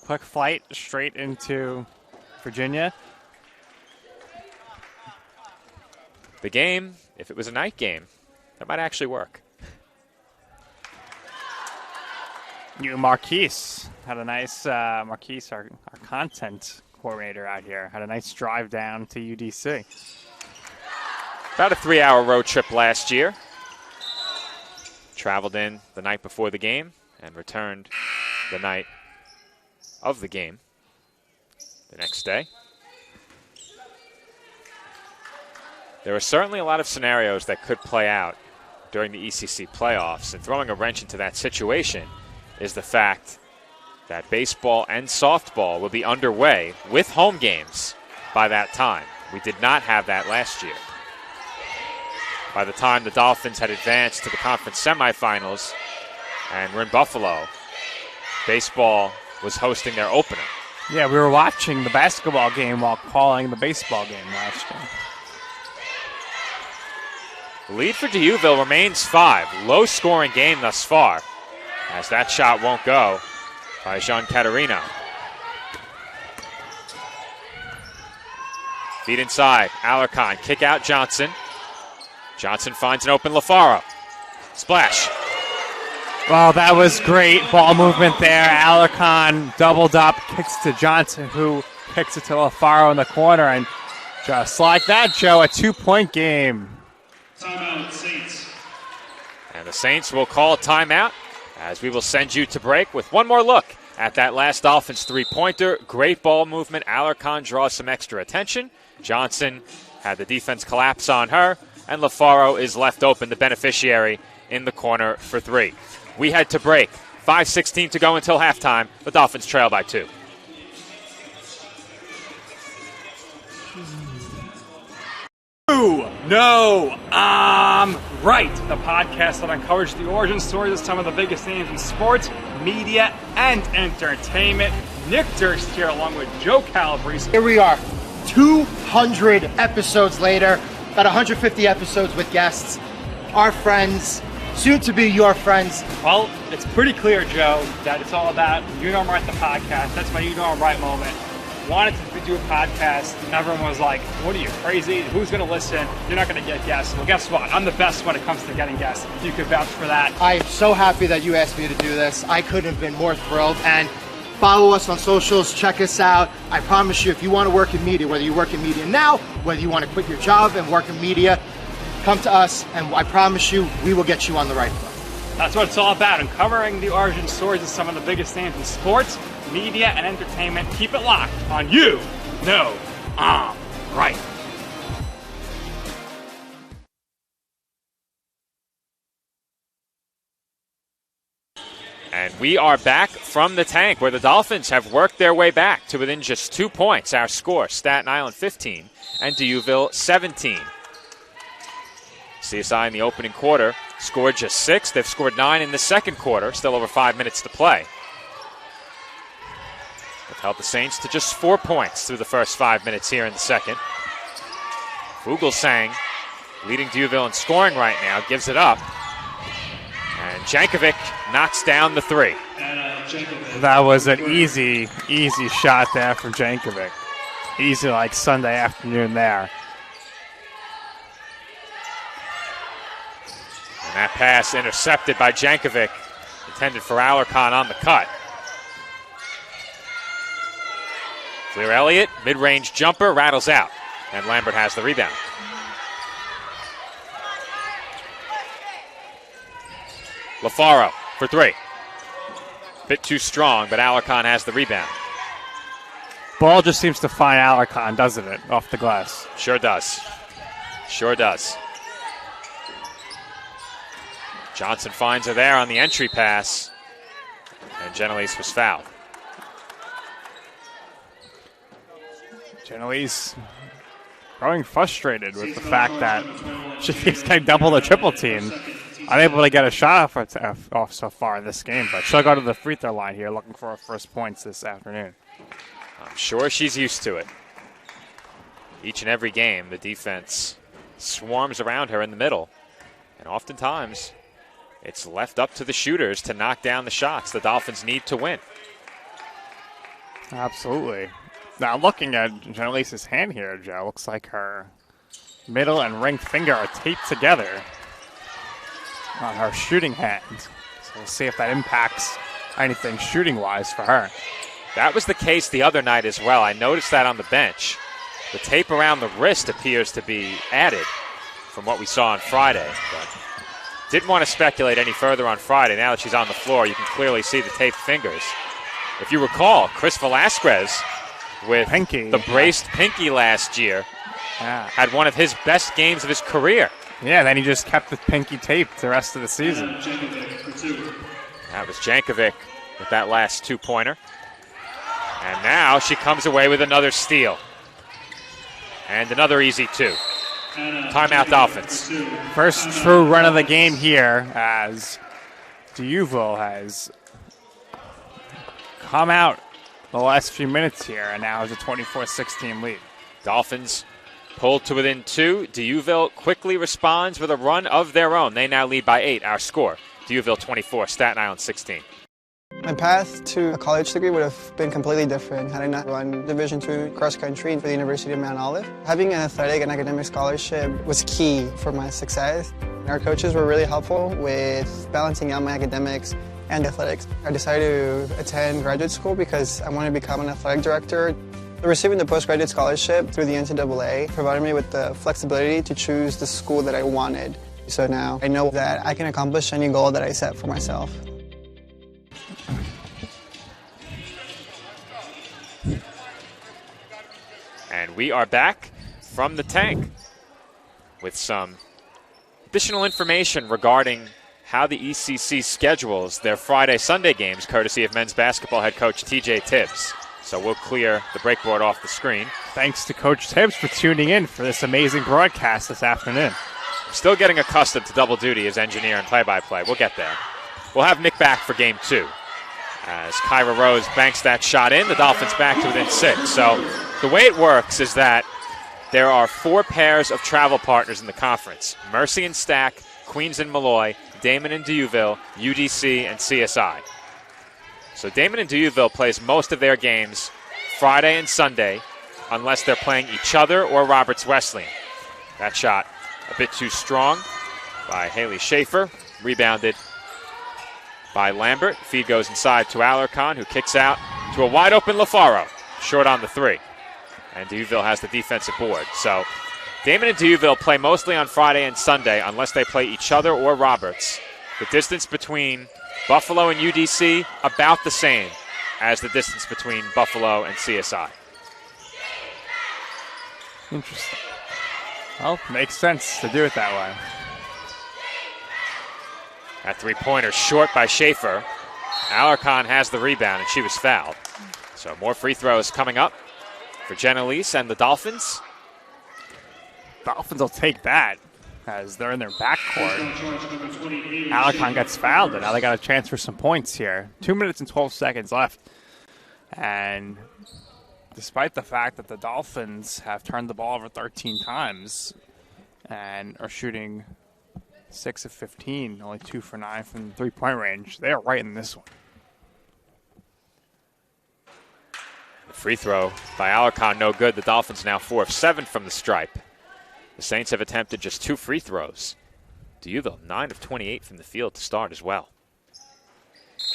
Quick flight straight into Virginia. The game, if it was a night game, that might actually work. You Marquise had a nice Marquise, our content coordinator out here, had a nice drive down to UDC. About a 3-hour road trip last year. Traveled in the night before the game and returned the night of the game the next day. There are certainly a lot of scenarios that could play out during the ECC playoffs, and throwing a wrench into that situation is the fact that baseball and softball will be underway with home games by that time. We did not have that last year. By the time the Dolphins had advanced to the conference semifinals and were in Buffalo, baseball was hosting their opener. Yeah, we were watching the basketball game while calling the baseball game last year. The lead for D'Youville remains 5. Low-scoring game thus far, as that shot won't go by Jean Caterino. Feed inside, Alarcon, kick out Johnson. Johnson finds an open LaFaro. Splash. Well, that was great ball movement there. Alarcon doubled up, kicks to Johnson, who kicks it to LaFaro in the corner. And just like that, Joe, a 2-point game. Timeout, Saints. And the Saints will call a timeout as we will send you to break with one more look at that last Dolphins three-pointer. Great ball movement. Alarcon draws some extra attention. Johnson had the defense collapse on her, and LaFaro is left open, the beneficiary, in the corner for 3. We head to break. 5:16 to go until halftime. The Dolphins trail by 2. No, I'm right. The podcast that uncovers the origin stories of some of the biggest names in sports, media, and entertainment. Nick Durst here along with Joe Calabrese. Here we are, 200 episodes later, about 150 episodes with guests, our friends, soon to be your friends. Well, it's pretty clear, Joe, that it's all about You Know I'm Right, the podcast. That's my You Know I'm Right moment. Wanted to do a podcast, and everyone was like, what are you, crazy? Who's going to listen? You're not going to get guests. Well, guess what? I'm the best when it comes to getting guests. You could vouch for that. I am so happy that you asked me to do this. I couldn't have been more thrilled. And follow us on socials, check us out. I promise you, if you want to work in media, whether you work in media now, whether you want to quit your job and work in media, come to us, and I promise you, we will get you on the right foot. That's what it's all about, uncovering the origin stories of some of the biggest names in sports, media, and entertainment. Keep it locked on You Know I'm Right. And we are back from the tank, where the Dolphins have worked their way back to within just 2 points. Our score, Staten Island 15 and D'Youville 17. CSI in the opening quarter scored just 6. They've scored 9 in the second quarter, still over 5 minutes to play. They've held the Saints to just 4 points through the first 5 minutes here in the second. Fuglsang, leading D'Youville in scoring right now, gives it up. And Jankovic knocks down the 3. That was an easy shot there from Jankovic. Easy like Sunday afternoon there. And that pass intercepted by Jankovic, intended for Alarcon on the cut. Clear Elliott, mid-range jumper, rattles out, and Lambert has the rebound. LaFaro for 3. Bit too strong, but Alarcon has the rebound. Ball just seems to find Alarcon, doesn't it, off the glass? Sure does. Sure does. Johnson finds her there on the entry pass, and Genelise was fouled. Genelise growing frustrated with the fact that she keeps getting double or triple team. Unable to get a shot off so far in this game, but she'll go to the free throw line here looking for her first points this afternoon. I'm sure she's used to it. Each and every game, the defense swarms around her in the middle, and oftentimes it's left up to the shooters to knock down the shots the Dolphins need to win. Absolutely. Now, looking at Genelise's hand here, Joe, looks like her middle and ring finger are taped together on her shooting hand. So we'll see if that impacts anything shooting-wise for her. That was the case the other night as well. I noticed that on the bench. The tape around the wrist appears to be added from what we saw on Friday. But didn't want to speculate any further on Friday. Now that she's on the floor, you can clearly see the taped fingers. If you recall, Chris Velasquez with Pinky. the braced pinky last year had one of his best games of his career. Yeah, then he just kept the pinky taped the rest of the season. That was Jankovic with that last two-pointer. And now she comes away with another steal. And another easy two. Timeout Dolphins. First true run of the game here as D'Youville has come out the last few minutes here and now has a 24-16 lead. Dolphins pulled to within 2. D'Youville quickly responds with a run of their own. They now lead by 8. Our score, D'Youville 24, Staten Island 16. My path to a college degree would have been completely different had I not run Division II cross country for the University of Mount Olive. Having an athletic and academic scholarship was key for my success. Our coaches were really helpful with balancing out my academics and athletics. I decided to attend graduate school because I wanted to become an athletic director. Receiving the postgraduate scholarship through the NCAA provided me with the flexibility to choose the school that I wanted. So now I know that I can accomplish any goal that I set for myself. And we are back from the tank with some additional information regarding how the ECC schedules their Friday-Sunday games, courtesy of men's basketball head coach TJ Tibbs. So we'll clear the breakboard off the screen. Thanks to Coach Tibbs for tuning in for this amazing broadcast this afternoon. I'm still getting accustomed to double duty as engineer and play-by-play. We'll get there. We'll have Nick back for game 2. As Kyra Rose banks that shot in, the Dolphins back to within 6. So the way it works is that there are 4 pairs of travel partners in the conference. Mercy and Stack, Queens and Malloy, Damon and D'Youville, UDC, and CSI. So Damon and D'Youville plays most of their games Friday and Sunday unless they're playing each other or Roberts Wesleyan. That shot a bit too strong by Haley Schaefer, rebounded by Lambert. Feed goes inside to Alarcon, who kicks out to a wide-open LaFaro, short on the 3. And D'Youville has the defensive board. So Damon and D'Youville play mostly on Friday and Sunday unless they play each other or Roberts. The distance between Buffalo and UDC about the same as the distance between Buffalo and CSI. Interesting. Well, makes sense to do it that way. That three-pointer short by Schaefer. Alarcon has the rebound, and she was fouled. So more free throws coming up for Jenna Lease and the Dolphins. Dolphins will take that as they're in their backcourt. Alarcon gets fouled, and now they got a chance for some points here. 2 minutes and 12 seconds left. And despite the fact that the Dolphins have turned the ball over 13 times and are shooting 6 of 15, only 2 for 9 from the three-point range, they are right in this one. The free throw by Alarcon, no good. The Dolphins now 4 of 7 from the stripe. The Saints have attempted just 2 free throws. D'Youville 9 of 28 from the field to start as well.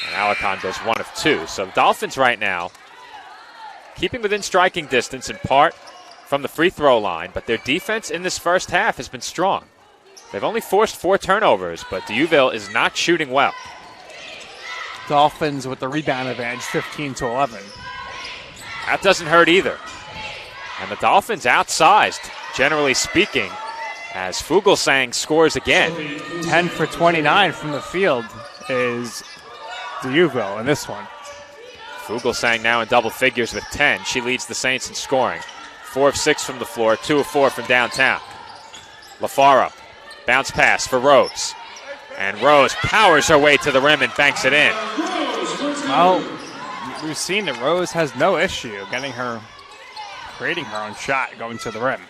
And Alarcon does 1 of 2. So the Dolphins right now keeping within striking distance in part from the free throw line, but their defense in this first half has been strong. They've only forced 4 turnovers, but D'Youville is not shooting well. Dolphins with the rebound advantage, 15-11. That doesn't hurt either. And the Dolphins outsized, generally speaking, as Fuglsang scores again. 10 for 29 from the field is D'Youville in this one. Fuglsang now in double figures with 10. She leads the Saints in scoring. 4 of 6 from the floor, 2 of 4 from downtown. LaFaro, bounce pass for Rose. And Rose powers her way to the rim and banks it in. Well, we've seen that Rose has no issue creating her own shot going to the rim.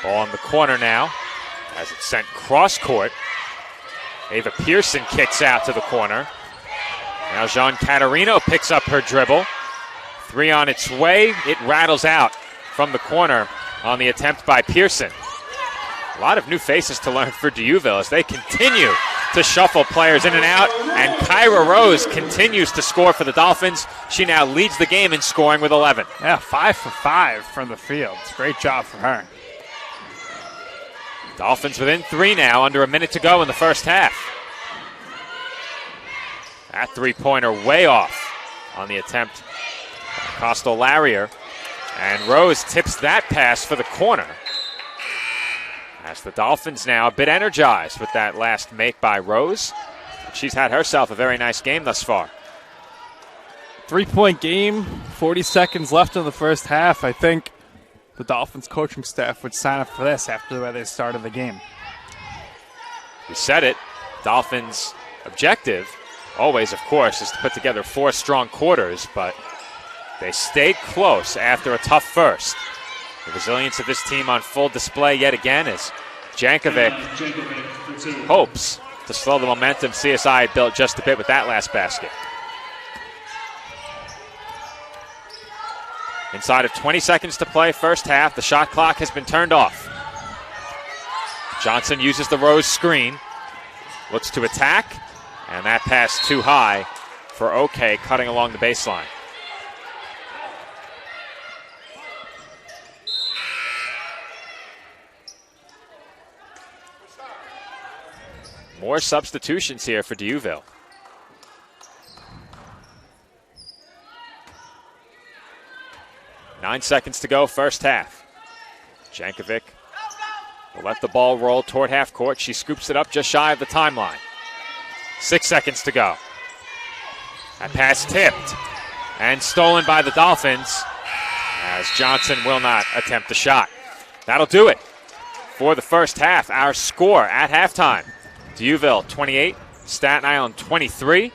Ball in the corner now as it's sent cross court. Ava Pearson kicks out to the corner. Now Jean Catarino picks up her dribble. 3 on its way. It rattles out from the corner on the attempt by Pearson. A lot of new faces to learn for D'Youville as they continue to shuffle players in and out, and Kyra Rose continues to score for the Dolphins. She now leads the game in scoring with 11. Yeah, 5 for 5 from the field. It's a great job for her. Dolphins within 3 now, under a minute to go in the first half. That three-pointer way off on the attempt by Costal Larrier. And Rose tips that pass for the corner. As the Dolphins now a bit energized with that last make by Rose. She's had herself a very nice game thus far. 3-point game, 40 seconds left in the first half. I think the Dolphins coaching staff would sign up for this after the way they started the game. We said it. Dolphins' objective, always, of course, is to put together 4 strong quarters, but they stayed close after a tough first. The resilience of this team on full display yet again as Jankovic hopes to slow the momentum CSI built just a bit with that last basket. Inside of 20 seconds to play, first half, the shot clock has been turned off. Johnson uses the Rose screen, looks to attack, and that pass too high for OK, cutting along the baseline. More substitutions here for D'Youville. Nine seconds to go, first half. Jankovic will let the ball roll toward half court. She scoops it up just shy of the timeline. 6 seconds to go. That pass tipped and stolen by the Dolphins as Johnson will not attempt the shot. That'll do it for the first half. Our score at halftime. D'Youville 28, Staten Island 23.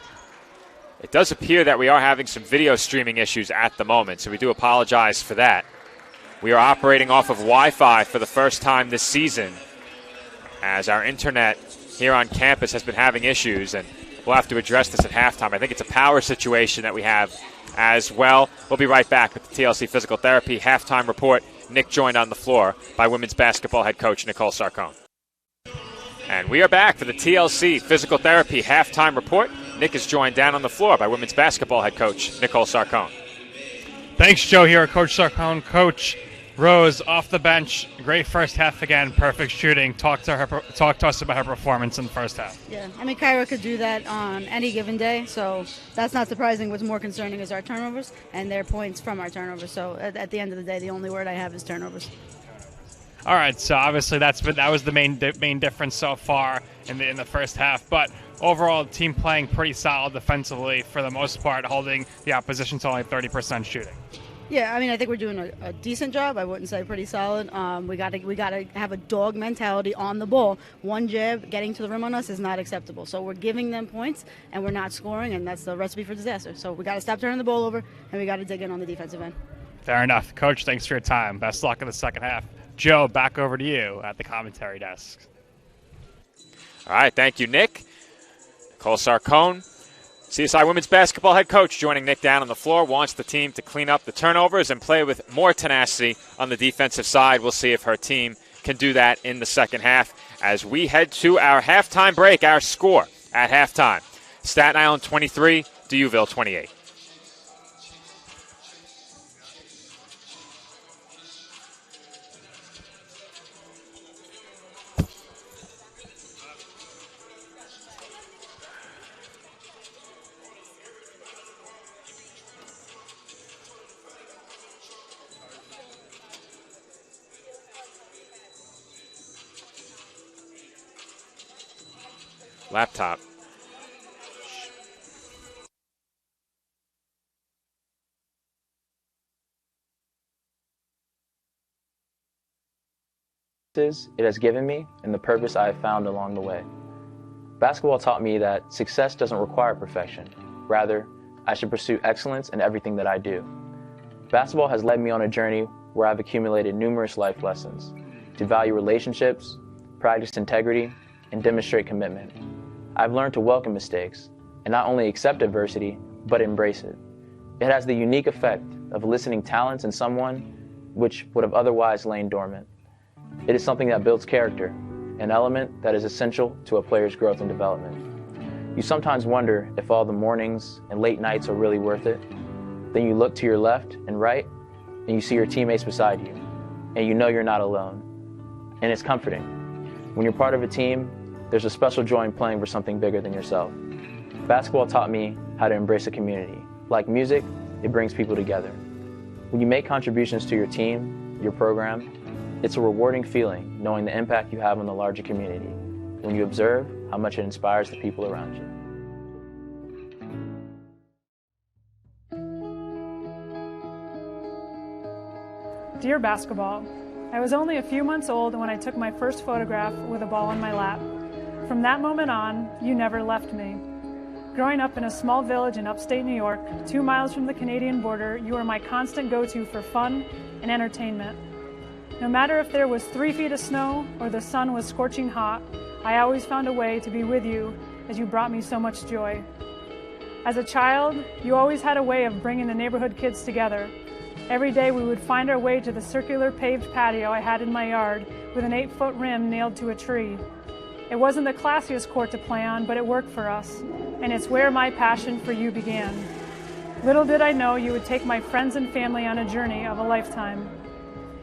It does appear that we are having some video streaming issues at the moment, so we do apologize for that. We are operating off of Wi-Fi for the first time this season as our internet here on campus has been having issues, and we'll have to address this at halftime. I think it's a power situation that we have as well. We'll be right back with the TLC Physical Therapy halftime report. Nick joined on the floor by women's basketball head coach Nicole Sarcone. And we are back for the TLC Physical Therapy halftime report. Nick is joined down on the floor by women's basketball head coach Nicole Sarcone. Thanks, Joe. Here, Coach Sarcone. Coach Rose off the bench. Great first half again. Perfect shooting. Talk to us about her performance in the first half. Yeah, I mean, Kyra could do that on any given day, so that's not surprising. What's more concerning is our turnovers and their points from our turnovers. So at the end of the day, the only word I have is turnovers. All right, so obviously that was the main difference so far in the first half. But overall, the team playing pretty solid defensively for the most part, holding the opposition to only 30% shooting. Yeah, I mean, I think we're doing a decent job. I wouldn't say pretty solid. We got to have a dog mentality on the ball. One jab getting to the rim on us is not acceptable. So we're giving them points and we're not scoring, and that's the recipe for disaster. So we got to stop turning the ball over and we got to dig in on the defensive end. Fair enough, Coach. Thanks for your time. Best luck in the second half. Joe, back over to you at the commentary desk. All right, thank you, Nick. Nicole Sarcone, CSI women's basketball head coach, joining Nick down on the floor, wants the team to clean up the turnovers and play with more tenacity on the defensive side. We'll see if her team can do that in the second half as we head to our halftime break. Our score at halftime, Staten Island 23, D'Youville 28. Laptop. It has given me and the purpose I have found along the way. Basketball taught me that success doesn't require perfection. Rather, I should pursue excellence in everything that I do. Basketball has led me on a journey where I've accumulated numerous life lessons to value relationships, practice integrity, and demonstrate commitment. I've learned to welcome mistakes and not only accept adversity, but embrace it. It has the unique effect of eliciting talents in someone which would have otherwise lain dormant. It is something that builds character, an element that is essential to a player's growth and development. You sometimes wonder if all the mornings and late nights are really worth it. Then you look to your left and right, and you see your teammates beside you, and you know you're not alone. And it's comforting. When you're part of a team, there's a special joy in playing for something bigger than yourself. Basketball taught me how to embrace a community. Like music, it brings people together. When you make contributions to your team, your program, it's a rewarding feeling knowing the impact you have on the larger community when you observe how much it inspires the people around you. Dear basketball, I was only a few months old when I took my first photograph with a ball in my lap. From that moment on, you never left me. Growing up in a small village in upstate New York, 2 miles from the Canadian border, you were my constant go-to for fun and entertainment. No matter if there was 3 feet of snow or the sun was scorching hot, I always found a way to be with you as you brought me so much joy. As a child, you always had a way of bringing the neighborhood kids together. Every day we would find our way to the circular paved patio I had in my yard with an 8-foot rim nailed to a tree. It wasn't the classiest court to play on, but it worked for us, and it's where my passion for you began. Little did I know you would take my friends and family on a journey of a lifetime.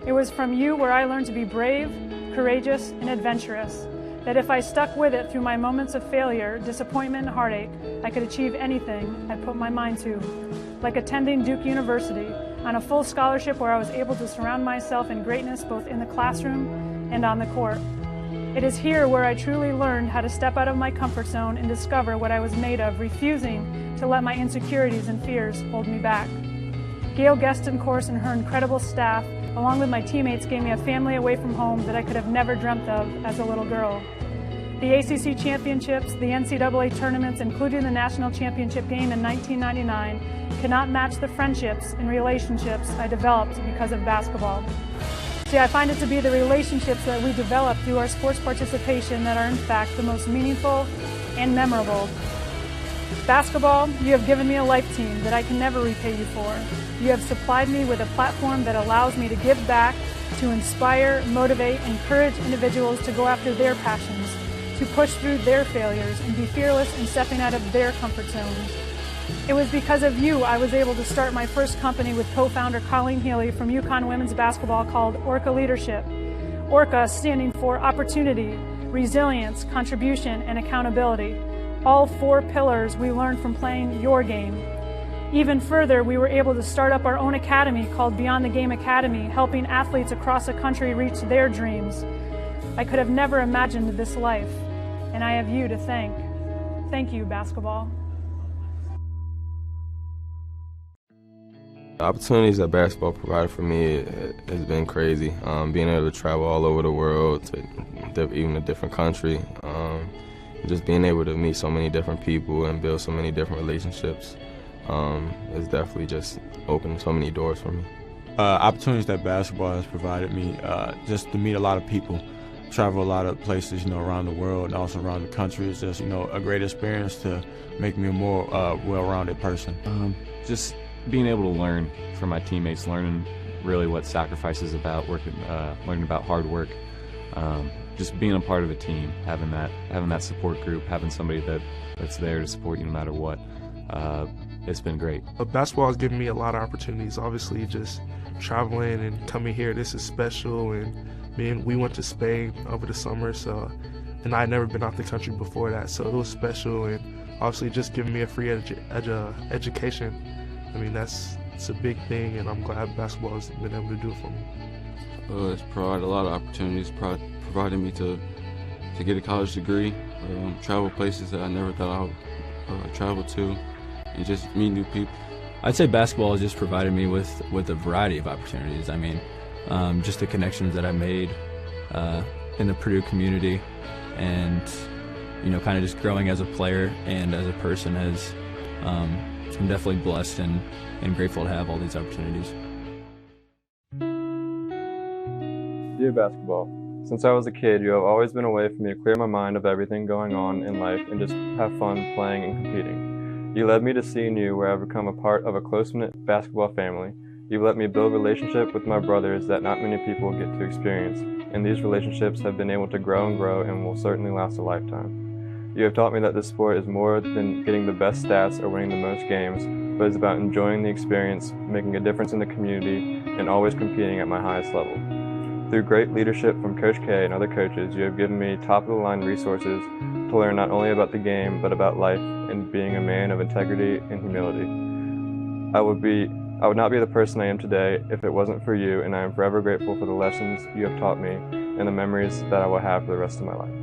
It was from you where I learned to be brave, courageous, and adventurous, that if I stuck with it through my moments of failure, disappointment, and heartache, I could achieve anything I put my mind to. Like attending Duke University on a full scholarship where I was able to surround myself in greatness both in the classroom and on the court. It is here where I truly learned how to step out of my comfort zone and discover what I was made of, refusing to let my insecurities and fears hold me back. Gail Gestencourse and her incredible staff, along with my teammates, gave me a family away from home that I could have never dreamt of as a little girl. The ACC championships, the NCAA tournaments, including the national championship game in 1999, cannot match the friendships and relationships I developed because of basketball. See, I find it to be the relationships that we develop through our sports participation that are in fact the most meaningful and memorable. Basketball, you have given me a life team that I can never repay you for. You have supplied me with a platform that allows me to give back, to inspire, motivate, and encourage individuals to go after their passions, to push through their failures, and be fearless in stepping out of their comfort zones. It was because of you I was able to start my first company with co-founder Colleen Healy from UConn Women's Basketball called Orca Leadership. Orca standing for opportunity, resilience, contribution, and accountability. All 4 pillars we learned from playing your game. Even further, we were able to start up our own academy called Beyond the Game Academy, helping athletes across the country reach their dreams. I could have never imagined this life, and I have you to thank. Thank you, basketball. The opportunities that basketball provided for me has been crazy. Being able to travel all over the world, to even a different country, just being able to meet so many different people and build so many different relationships has definitely just opened so many doors for me. Opportunities that basketball has provided me, just to meet a lot of people, travel a lot of places, around the world and also around the country. It's just, a great experience to make me a more well-rounded person. Just being able to learn from my teammates, learning really what sacrifice is about, learning about hard work, just being a part of a team, having that support group, having somebody that's there to support you no matter what. It's been great. Basketball has given me a lot of opportunities. Obviously, just traveling and coming here, this is special. And we went to Spain over the summer, and I had never been out the country before that, so it was special. And obviously, just giving me a free education. It's a big thing, and I'm glad basketball has been able to do it for me. It's provided a lot of opportunities, provided me to get a college degree, travel places that I never thought I would travel to, and just meet new people. I'd say basketball has just provided me with a variety of opportunities. Just the connections that I made in the Purdue community, and kind of just growing as a player and as a person has. I'm definitely blessed and grateful to have all these opportunities. Dear basketball, since I was a kid, you have always been a way for me to clear my mind of everything going on in life and just have fun playing and competing. You led me to CNU, where I've become a part of a close-knit basketball family, You've let me build relationship with my brothers that not many people get to experience, and these relationships have been able to grow and will certainly last a lifetime. You have taught me that this sport is more than getting the best stats or winning the most games, but it's about enjoying the experience, making a difference in the community, and always competing at my highest level. Through great leadership from Coach K and other coaches, you have given me top-of-the-line resources to learn not only about the game, but about life and being a man of integrity and humility. I would not be the person I am today if it wasn't for you, and I am forever grateful for the lessons you have taught me and the memories that I will have for the rest of my life.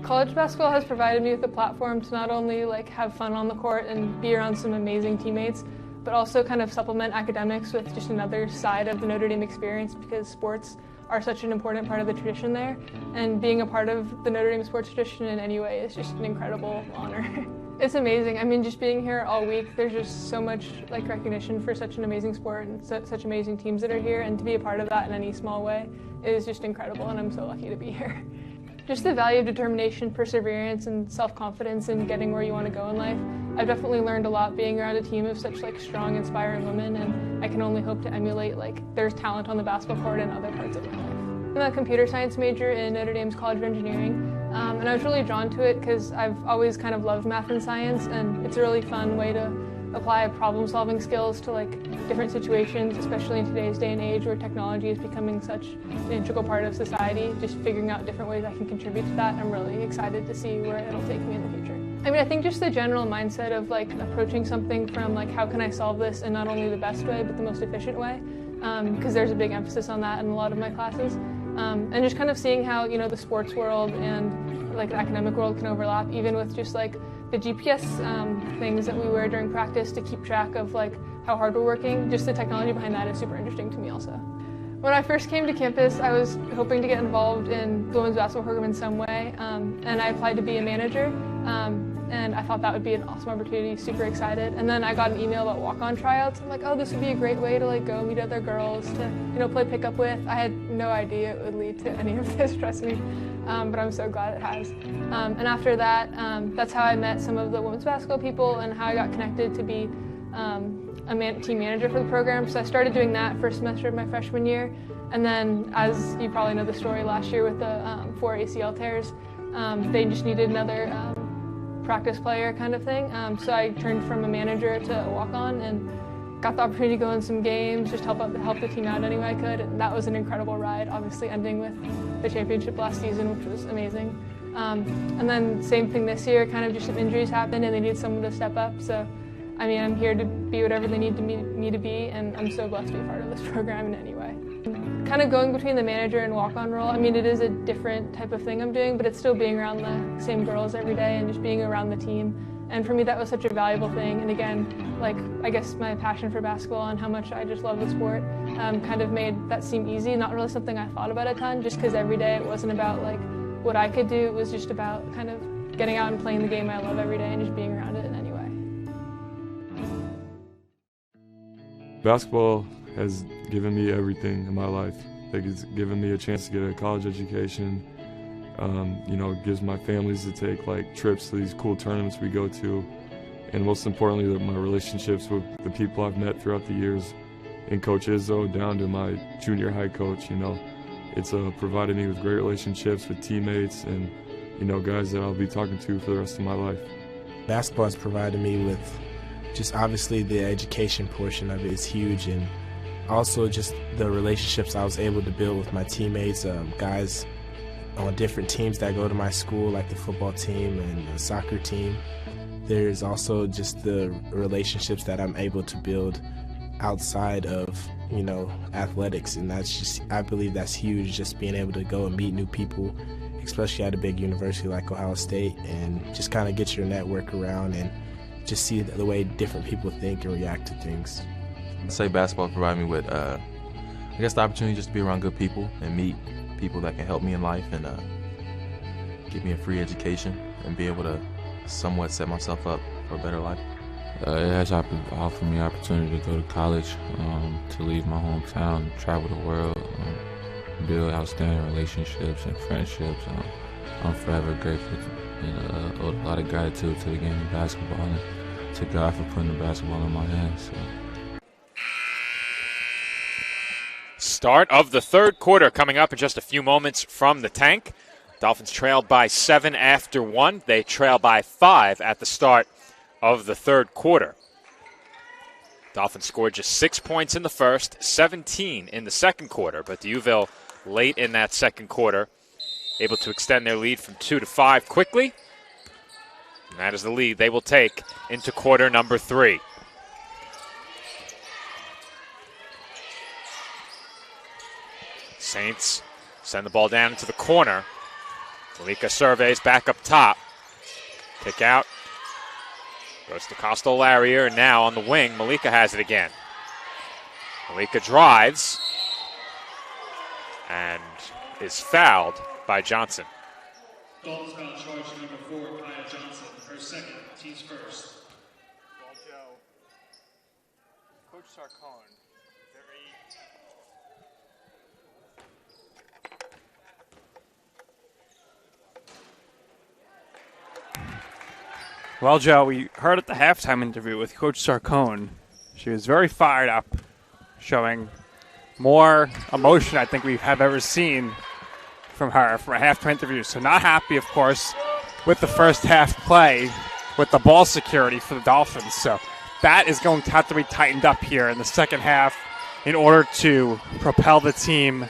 College basketball has provided me with a platform to not only have fun on the court and be around some amazing teammates, but also kind of supplement academics with just another side of the Notre Dame experience, because sports are such an important part of the tradition there, and being a part of the Notre Dame sports tradition in any way is just an incredible honor. It's amazing. I mean, just being here all week, there's just so much recognition for such an amazing sport and such amazing teams that are here, and to be a part of that in any small way is just incredible, and I'm so lucky to be here. Just the value of determination, perseverance, and self-confidence in getting where you want to go in life. I've definitely learned a lot being around a team of such strong, inspiring women, and I can only hope to emulate their talent on the basketball court and other parts of my life. I'm a computer science major in Notre Dame's College of Engineering, and I was really drawn to it because I've always kind of loved math and science, and it's a really fun way to apply problem-solving skills to different situations, especially in today's day and age where technology is becoming such an integral part of society. Just figuring out different ways I can contribute to that, I'm really excited to see where it'll take me in the future. I mean, I think just the general mindset of approaching something from how can I solve this in not only the best way but the most efficient way, because there's a big emphasis on that in a lot of my classes, and just kind of seeing how the sports world and the academic world can overlap, even with just the GPS things that we wear during practice to keep track of how hard we're working. Just the technology behind that is super interesting to me also. When I first came to campus, I was hoping to get involved in the women's basketball program in some way, and I applied to be a manager, and I thought that would be an awesome opportunity, super excited. And then I got an email about walk-on tryouts. I'm like, oh, this would be a great way to go meet other girls to play pickup with. I had no idea it would lead to any of this, trust me, but I'm so glad it has. And after that, that's how I met some of the women's basketball people and how I got connected to be a team manager for the program. So I started doing that first semester of my freshman year, and then, as you probably know the story, last year with the 4 ACL tears, they just needed another practice player kind of thing. So I turned from a manager to a walk-on and got the opportunity to go in some games, just help the team out any way I could, and that was an incredible ride, obviously ending with the championship last season, which was amazing. And then same thing this year, kind of just some injuries happened and they needed someone to step up. So I mean, I'm here to be whatever they need me to be, and I'm so blessed to be a part of this program in any way. Kind of going between the manager and walk-on role, I mean, it is a different type of thing I'm doing, but it's still being around the same girls every day and just being around the team. And for me, that was such a valuable thing. And again, I guess my passion for basketball and how much I just love the sport kind of made that seem easy. Not really something I thought about a ton, just because every day it wasn't about what I could do. It was just about kind of getting out and playing the game I love every day and just being around it in any way. Basketball has given me everything in my life. It's given me a chance to get a college education. It gives my families to take trips to these cool tournaments we go to, and most importantly, my relationships with the people I've met throughout the years, and Coach Izzo down to my junior high coach. It's provided me with great relationships with teammates and guys that I'll be talking to for the rest of my life. Basketball has provided me with just obviously the education portion of it is huge, and also just the relationships I was able to build with my teammates, guys on different teams that go to my school, like the football team and the soccer team. There's also just the relationships that I'm able to build outside of, athletics, and I believe that's huge, just being able to go and meet new people, especially at a big university like Ohio State, and just kind of get your network around and just see the way different people think and react to things. I'd say basketball provided me with, the opportunity just to be around good people and meet people that can help me in life and give me a free education and be able to somewhat set myself up for a better life. It has offered me opportunity to go to college, to leave my hometown, travel the world, build outstanding relationships and friendships. I'm forever grateful and owe a lot of gratitude to the game of basketball and to God for putting the basketball in my hands. So. Start of the third quarter coming up in just a few moments from the tank. Dolphins trailed by 7 after 1. They trail by 5 at the start of the third quarter. Dolphins scored just 6 points in the first, 17 in the second quarter, but D'Youville late in that second quarter able to extend their lead from 2 to 5 quickly. And that is the lead they will take into quarter number 3. Saints send the ball down into the corner. Malika surveys back up top. Kick out. Goes to Costolarier, and now on the wing, Malika has it again. Malika drives and is fouled by Johnson. Dolphins foul charge number 4, Kaya Johnson, her second, team's first. Well, Joe, Coach Sarkon, Well, Joe, we heard at the halftime interview with Coach Sarkon. She was very fired up, showing more emotion I think we have ever seen from her from a halftime interview. So not happy, of course, with the first half play with the ball security for the Dolphins. So that is going to have to be tightened up here in the second half in order to propel the team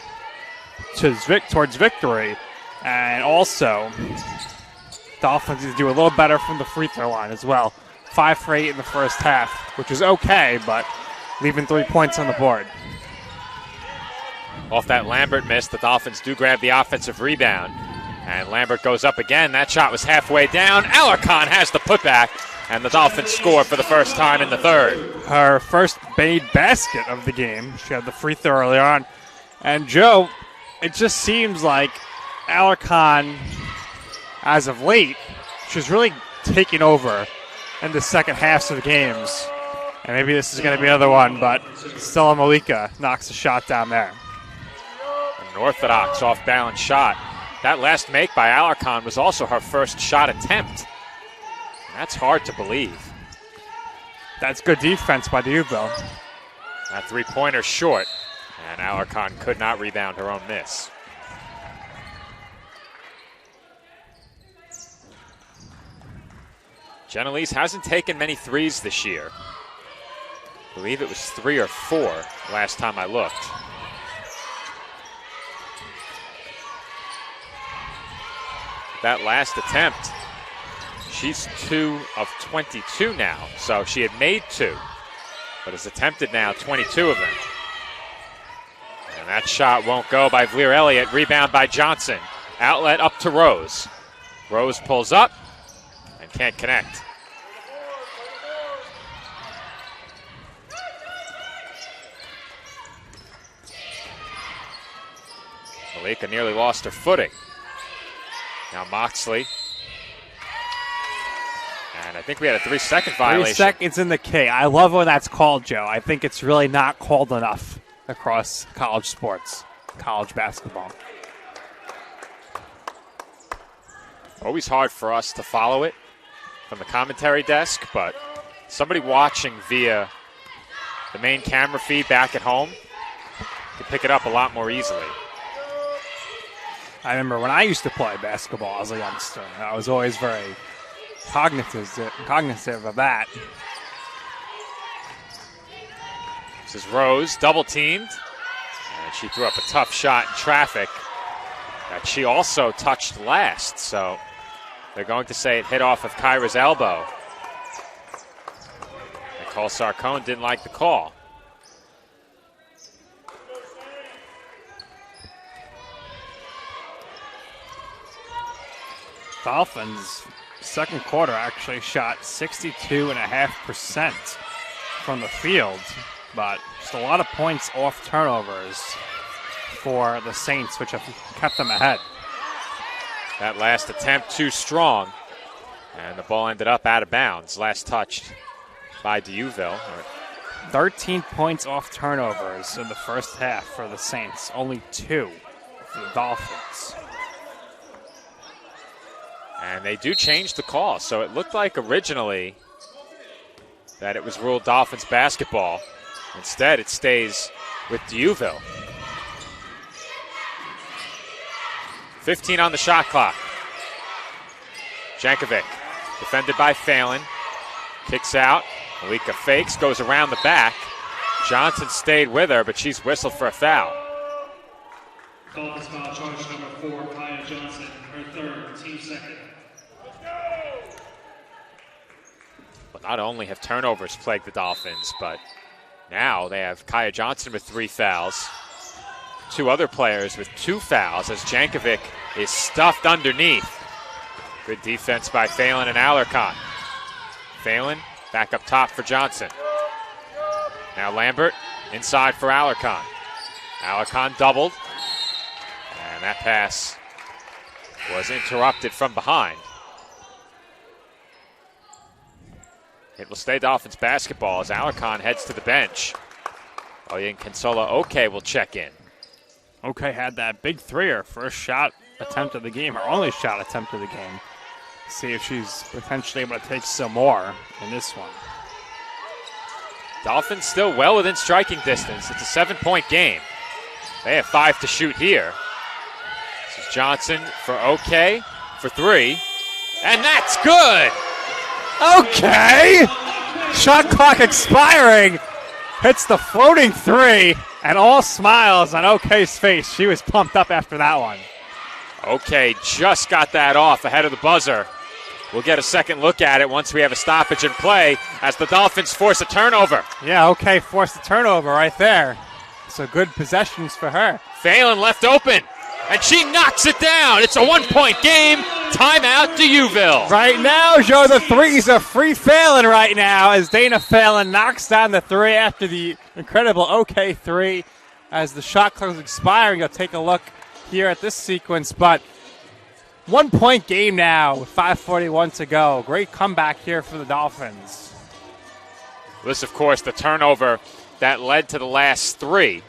towards victory. And also, Dolphins need to do a little better from the free throw line as well. 5 for 8 in the first half, which is okay, but leaving 3 points on the board. Off that Lambert miss, the Dolphins do grab the offensive rebound. And Lambert goes up again. That shot was halfway down. Alarcon has the putback, and the Dolphins score for the first time in the third. Her first made basket of the game. She had the free throw early on. And Joe, it just seems like Alarcon, as of late, she's really taking over in the second halves of games. And maybe this is going to be another one, but Stella Malika knocks a shot down there. An orthodox off-balance shot. That last make by Alarcon was also her first shot attempt. That's hard to believe. That's good defense by D'Youville. That three-pointer short, and Alarcon could not rebound her own miss. Genelise hasn't taken many threes this year. I believe it was 3 or 4 last time I looked. That last attempt, she's 2 of 22 now. So she had made 2, but has attempted now 22 of them. And that shot won't go by Vleer Elliott. Rebound by Johnson. Outlet up to Rose. Rose pulls up and can't connect. Malika nearly lost her footing. Now Moxley. And I think we had a 3-second violation. 3 seconds in the K. I love when that's called, Joe. I think it's really not called enough across college sports, college basketball. Always hard for us to follow it from the commentary desk, but somebody watching via the main camera feed back at home can pick it up a lot more easily. I remember when I used to play basketball as a youngster, I was always very cognizant of that. This is Rose, double teamed, and she threw up a tough shot in traffic that she also touched last, so they're going to say it hit off of Kyra's elbow. Nicole Sarkon didn't like the call. Dolphins, second quarter, actually shot 62.5% from the field, but just a lot of points off turnovers for the Saints, which have kept them ahead. That last attempt too strong, and the ball ended up out of bounds. Last touched by D'Youville. 13 points off turnovers in the first half for the Saints, only 2 for the Dolphins. And they do change the call, so it looked like originally that it was ruled Dolphins basketball. Instead, it stays with D'Youville. 15 on the shot clock. Jankovic, defended by Phelan. Kicks out. Malika fakes, goes around the back. Johnson stayed with her, but she's whistled for a foul. Dolphins foul charge number 4, Kaya Johnson, her third, team second. But not only have turnovers plagued the Dolphins, but now they have Kaya Johnson with 3 fouls. 2 other players with 2 fouls as Jankovic is stuffed underneath. Good defense by Phelan and Alarcon. Phelan back up top for Johnson. Now Lambert inside for Alarcon. Alarcon doubled. And that pass was interrupted from behind. It will stay Dolphins basketball as Alarcon heads to the bench. Oyen Consola Oke will check in. Okay, had that big three, her first shot attempt of the game, her only shot attempt of the game. See if she's potentially able to take some more in this one. Dolphins still well within striking distance. It's a 7-point game. They have 5 to shoot here. This is Johnson for OK for 3. And that's good! Okay! Shot clock expiring. Hits the floating 3, and all smiles on OK's face. She was pumped up after that one. OK just got that off ahead of the buzzer. We'll get a second look at it once we have a stoppage in play as the Dolphins force a turnover. Yeah, OK forced the turnover right there. So good possessions for her. Phelan left open, and she knocks it down. It's a 1-point game. Timeout to Uville. Right now, Joe, the threes are free Phelan right now as Dana Phelan knocks down the 3 after the incredible OK 3. As the shot clock is expiring, you'll take a look here at this sequence, but 1-point game now with 5:41 to go. Great comeback here for the Dolphins. This, of course, the turnover that led to the last 3.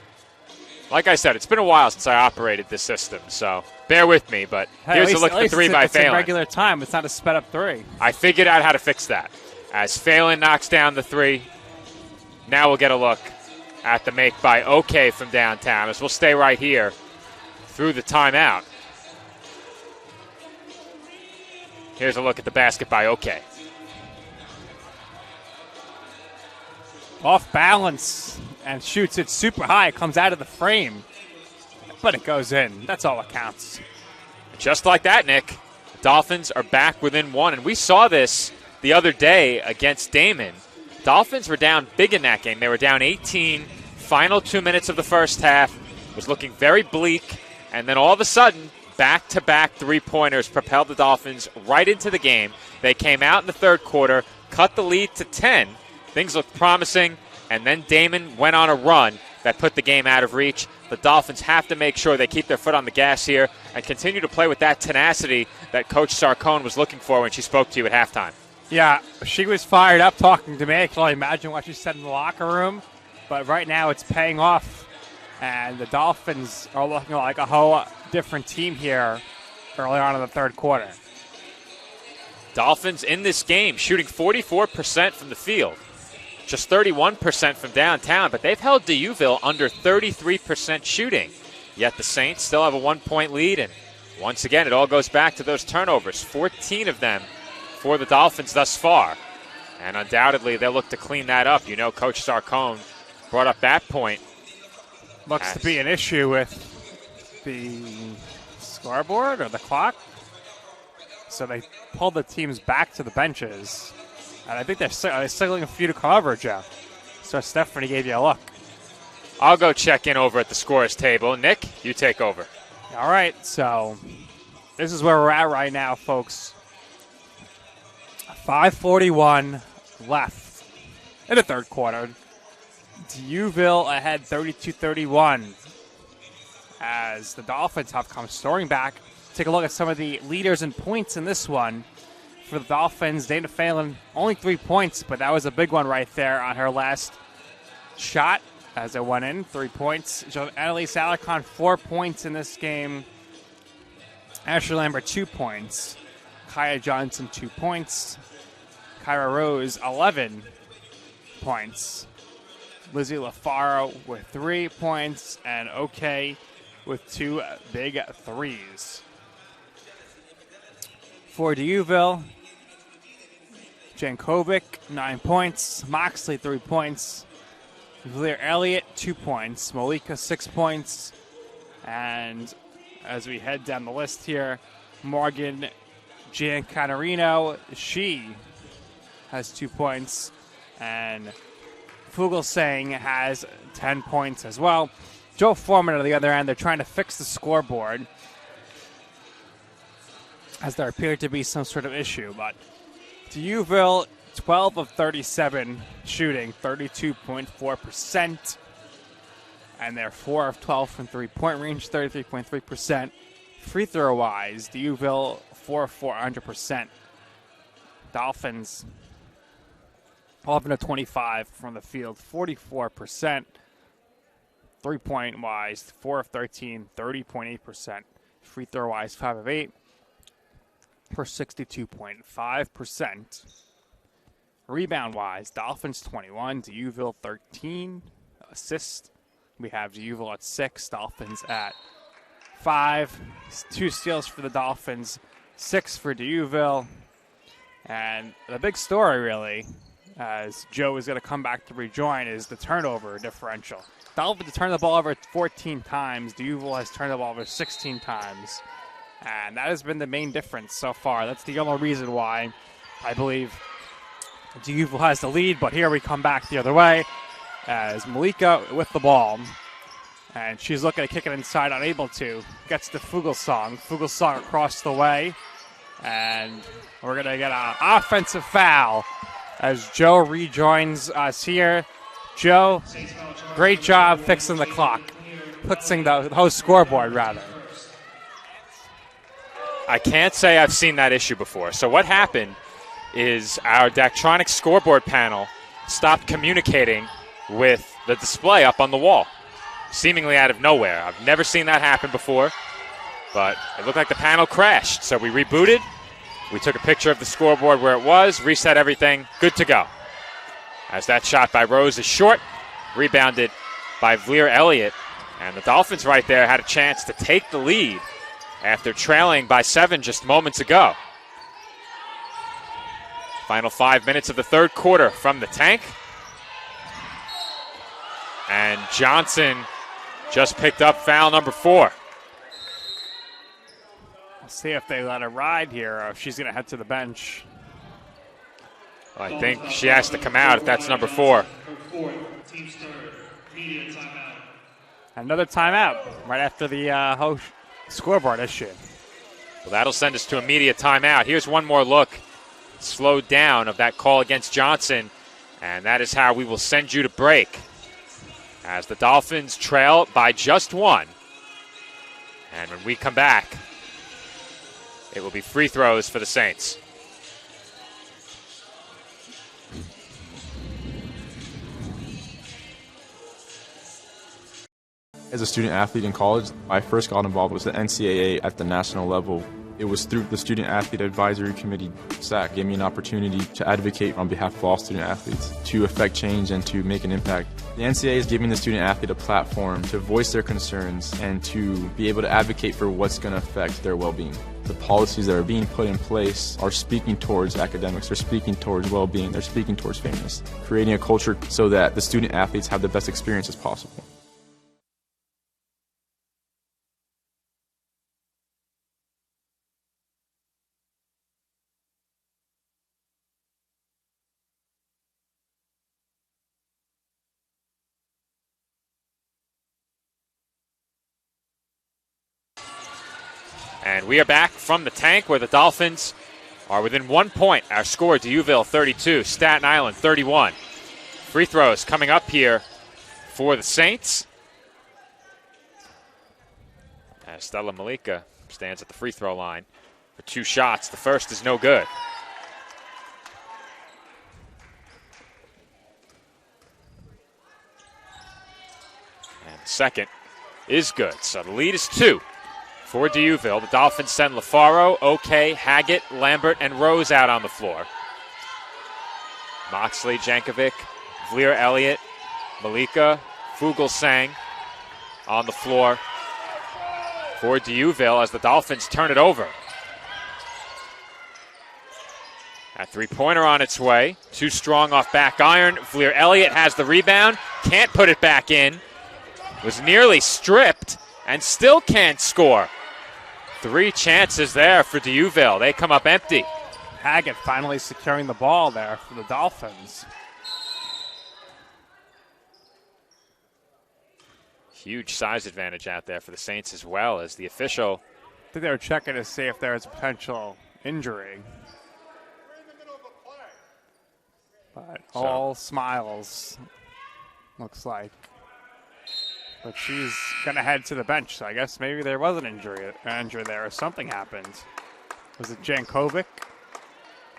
Like I said, it's been a while since I operated this system, so bear with me, but here's a look at the 3 by Phelan. It's in regular time. It's not a sped-up 3. I figured out how to fix that. As Phelan knocks down the 3, now we'll get a look at the make by OK from downtown, as we'll stay right here through the timeout. Here's a look at the basket by OK. Off balance and shoots it super high. It comes out of the frame, but it goes in. That's all that counts. Just like that, Nick, the Dolphins are back within 1, and we saw this the other day against Damon. Dolphins were down big in that game. They were down 18. Final 2 minutes of the first half was looking very bleak, and then all of a sudden, back-to-back three-pointers propelled the Dolphins right into the game. They came out in the third quarter, cut the lead to 10. Things looked promising, and then Damon went on a run that put the game out of reach. The Dolphins have to make sure they keep their foot on the gas here and continue to play with that tenacity that Coach Sarcone was looking for when she spoke to you at halftime. Yeah, she was fired up talking to me. I can only imagine what she said in the locker room. But right now it's paying off, and the Dolphins are looking like a whole different team here early on in the third quarter. Dolphins in this game shooting 44% from the field, just 31% from downtown, but they've held D'Youville under 33% shooting. Yet the Saints still have a 1-point lead, and once again, it all goes back to those turnovers, 14 of them for the Dolphins thus far. And undoubtedly, they'll look to clean that up. You know, Coach Sarcone brought up that point. Looks to be an issue with the scoreboard or the clock. So they pulled the teams back to the benches. And I think they're signaling a few to come over, Jeff. So Stephanie gave you a look. I'll go check in over at the scorers table. Nick, you take over. All right, so this is where we're at right now, folks. 5:41 left in the third quarter. D'Youville ahead 32-31 as the Dolphins have come storming back. Take a look at some of the leaders and points in this one. For the Dolphins, Dana Phelan, only 3 points, but that was a big one right there on her last shot as it went in. 3 points. Annalise Alarcon, 4 points in this game. Ashley Lambert, 2 points. Kaya Johnson, 2 points. Kyra Rose, 11 points. Lizzie LaFaro with 3 points. And OK with 2 big threes. For D'Youville, Jankovic, 9 points. Moxley, 3 points. Valier Elliott, 2 points. Malika, 6 points. And as we head down the list here, Morgan Giancanarino, she has 2 points. And Fugelsang has 10 points as well. Joe Foreman on the other end, they're trying to fix the scoreboard as there appeared to be some sort of issue. But D'Youville, 12 of 37 shooting, 32.4%. And they're 4 of 12 from three-point range, 33.3%. Free throw-wise, D'Youville, 4 of 4, 100%. Dolphins, 11 of 25 from the field, 44%. Three-point-wise, 4 of 13, 30.8%. Free throw-wise, 5 of 8 for 62.5%. Rebound-wise, Dolphins 21, D'Youville 13. Assists, we have D'Youville at 6, Dolphins at 5. 2 steals for the Dolphins, 6 for D'Youville. And the big story, really, as Joe is going to come back to rejoin, is the turnover differential. Dolphins have turned the ball over 14 times. D'Youville has turned the ball over 16 times. And that has been the main difference so far. That's the only reason why I believe D'Youville has the lead. But here we come back the other way as Malika with the ball. And she's looking to kick it inside, unable to. Gets to Fugelsang. Fugelsang across the way. And we're going to get an offensive foul as Joe rejoins us here. Joe, great job fixing the clock. Fixing the whole scoreboard, rather. I can't say I've seen that issue before. So what happened is our Daktronics scoreboard panel stopped communicating with the display up on the wall, seemingly out of nowhere. I've never seen that happen before, but it looked like the panel crashed. So we rebooted. We took a picture of the scoreboard where it was, reset everything, good to go. As that shot by Rose is short, rebounded by Valier Elliott. And the Dolphins right there had a chance to take the lead after trailing by 7 just moments ago. Final 5 minutes of the third quarter from the tank. And Johnson just picked up foul number 4. We'll see if they let her ride here or if she's going to head to the bench. Well, I think she has to come out if that's number 4. Another timeout right after the host scoreboard issue. Well, that'll send us to immediate timeout. Here's one more look, slowed down, of that call against Johnson, and that is how we will send you to break as the Dolphins trail by just 1. And when we come back, it will be free throws for the Saints. As a student athlete in college, I first got involved with the NCAA at the national level. It was through the Student Athlete Advisory Committee, SAC, gave me an opportunity to advocate on behalf of all student athletes, to affect change and to make an impact. The NCAA is giving the student athlete a platform to voice their concerns and to be able to advocate for what's going to affect their well-being. The policies that are being put in place are speaking towards academics, they're speaking towards well-being, they're speaking towards fairness, creating a culture so that the student athletes have the best experiences possible. And we are back from the tank where the Dolphins are within 1 point. Our score, D'Youville 32, Staten Island 31. Free throws coming up here for the Saints. As Stella Malika stands at the free throw line for 2 shots. The first is no good. And the second is good. So the lead is 2. For D'Youville, the Dolphins send LaFaro, Oke, Haggett, Lambert, and Rose out on the floor. Moxley, Jankovic, Valier Elliott, Malika, Fugelsang on the floor for D'Youville as the Dolphins turn it over. A three-pointer on its way. Too strong off back iron. Valier Elliott has the rebound. Can't put it back in. Was nearly stripped and still can't score. 3 chances there for D'Youville. They come up empty. Haggett finally securing the ball there for the Dolphins. Huge size advantage out there for the Saints as well as the official. I think they were checking to see if there was a potential injury. But all smiles, looks like. But she's going to head to the bench, so I guess maybe there was an injury there or something happened. Was it Jankovic?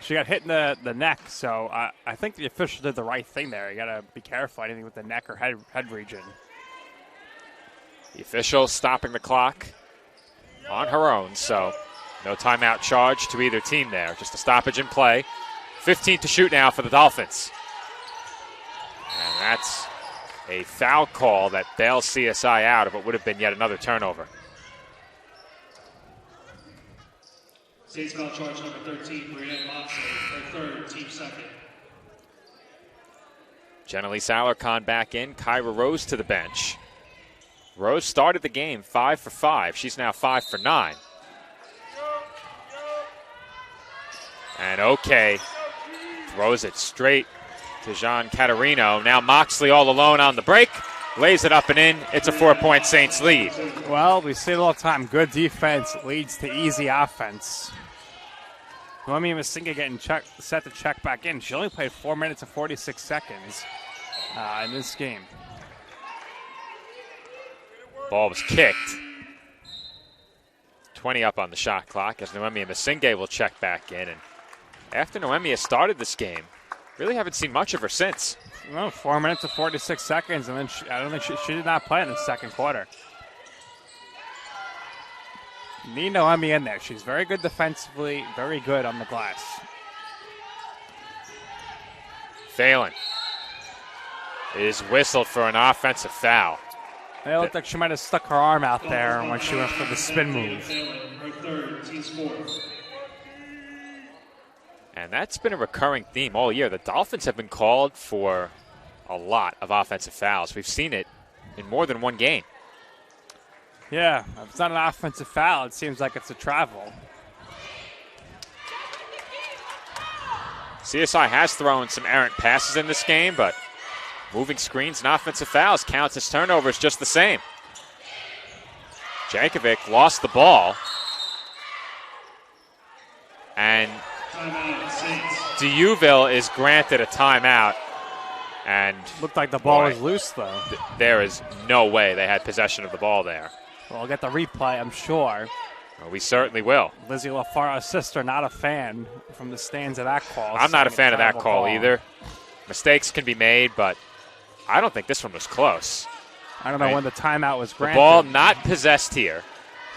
She got hit in the neck, so I think the official did the right thing there. You got to be careful, anything with the neck or head region. The official stopping the clock on her own, so no timeout charge to either team there. Just a stoppage in play. 15 to shoot now for the Dolphins. And that's a foul call that bails CSI out of what would have been yet another turnover. Saints foul charge number 13, Brianne Moxley, her third, team second. Jenelise Alarcon back in. Kyra Rose to the bench. Rose started the game 5 for 5. She's now 5 for 9. And okay, throws it straight to Jean Caterino. Now Moxley all alone on the break. Lays it up and in. It's a 4-point Saints lead. Well, we say it all the time. Good defense leads to easy offense. Noemi Masinga getting set to check back in. She only played 4 minutes and 46 seconds in this game. Ball was kicked. 20 up on the shot clock as Noemi Masinga will check back in. And after Noemi has started this game, really haven't seen much of her since. Well, 4 minutes and 46 seconds, and then I don't think she did not play in the second quarter. Need Noemi in there. She's very good defensively, very good on the glass. Phelan is whistled for an offensive foul. It looked like she might have stuck her arm out there when she went for the spin move. Her third, team fourth. And that's been a recurring theme all year. The Dolphins have been called for a lot of offensive fouls. We've seen it in more than one game. Yeah, if it's not an offensive foul, it seems like it's a travel. CSI has thrown some errant passes in this game, but moving screens and offensive fouls counts as turnovers just the same. Jankovic lost the ball. And D'Youville is granted a timeout. And looked like the ball was loose, though. There is no way they had possession of the ball there. Well, I'll get the replay, I'm sure. Well, we certainly will. Lizzie LaFaro's sister, not a fan from the stands of that call. I'm not a fan of that call either. Mistakes can be made, but I don't think this one was close. I don't know when the timeout was granted. The ball not possessed here.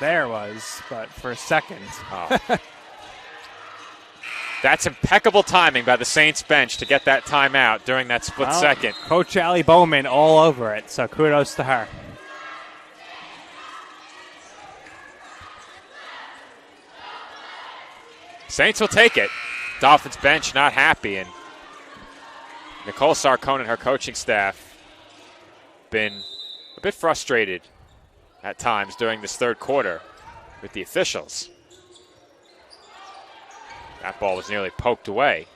There was, but for a second. Oh. That's impeccable timing by the Saints bench to get that timeout during that split second. Coach Allie Bowman all over it, so kudos to her. Saints will take it. Dolphins bench not happy, and Nicole Sarcone and her coaching staff been a bit frustrated at times during this third quarter with the officials. That ball was nearly poked away.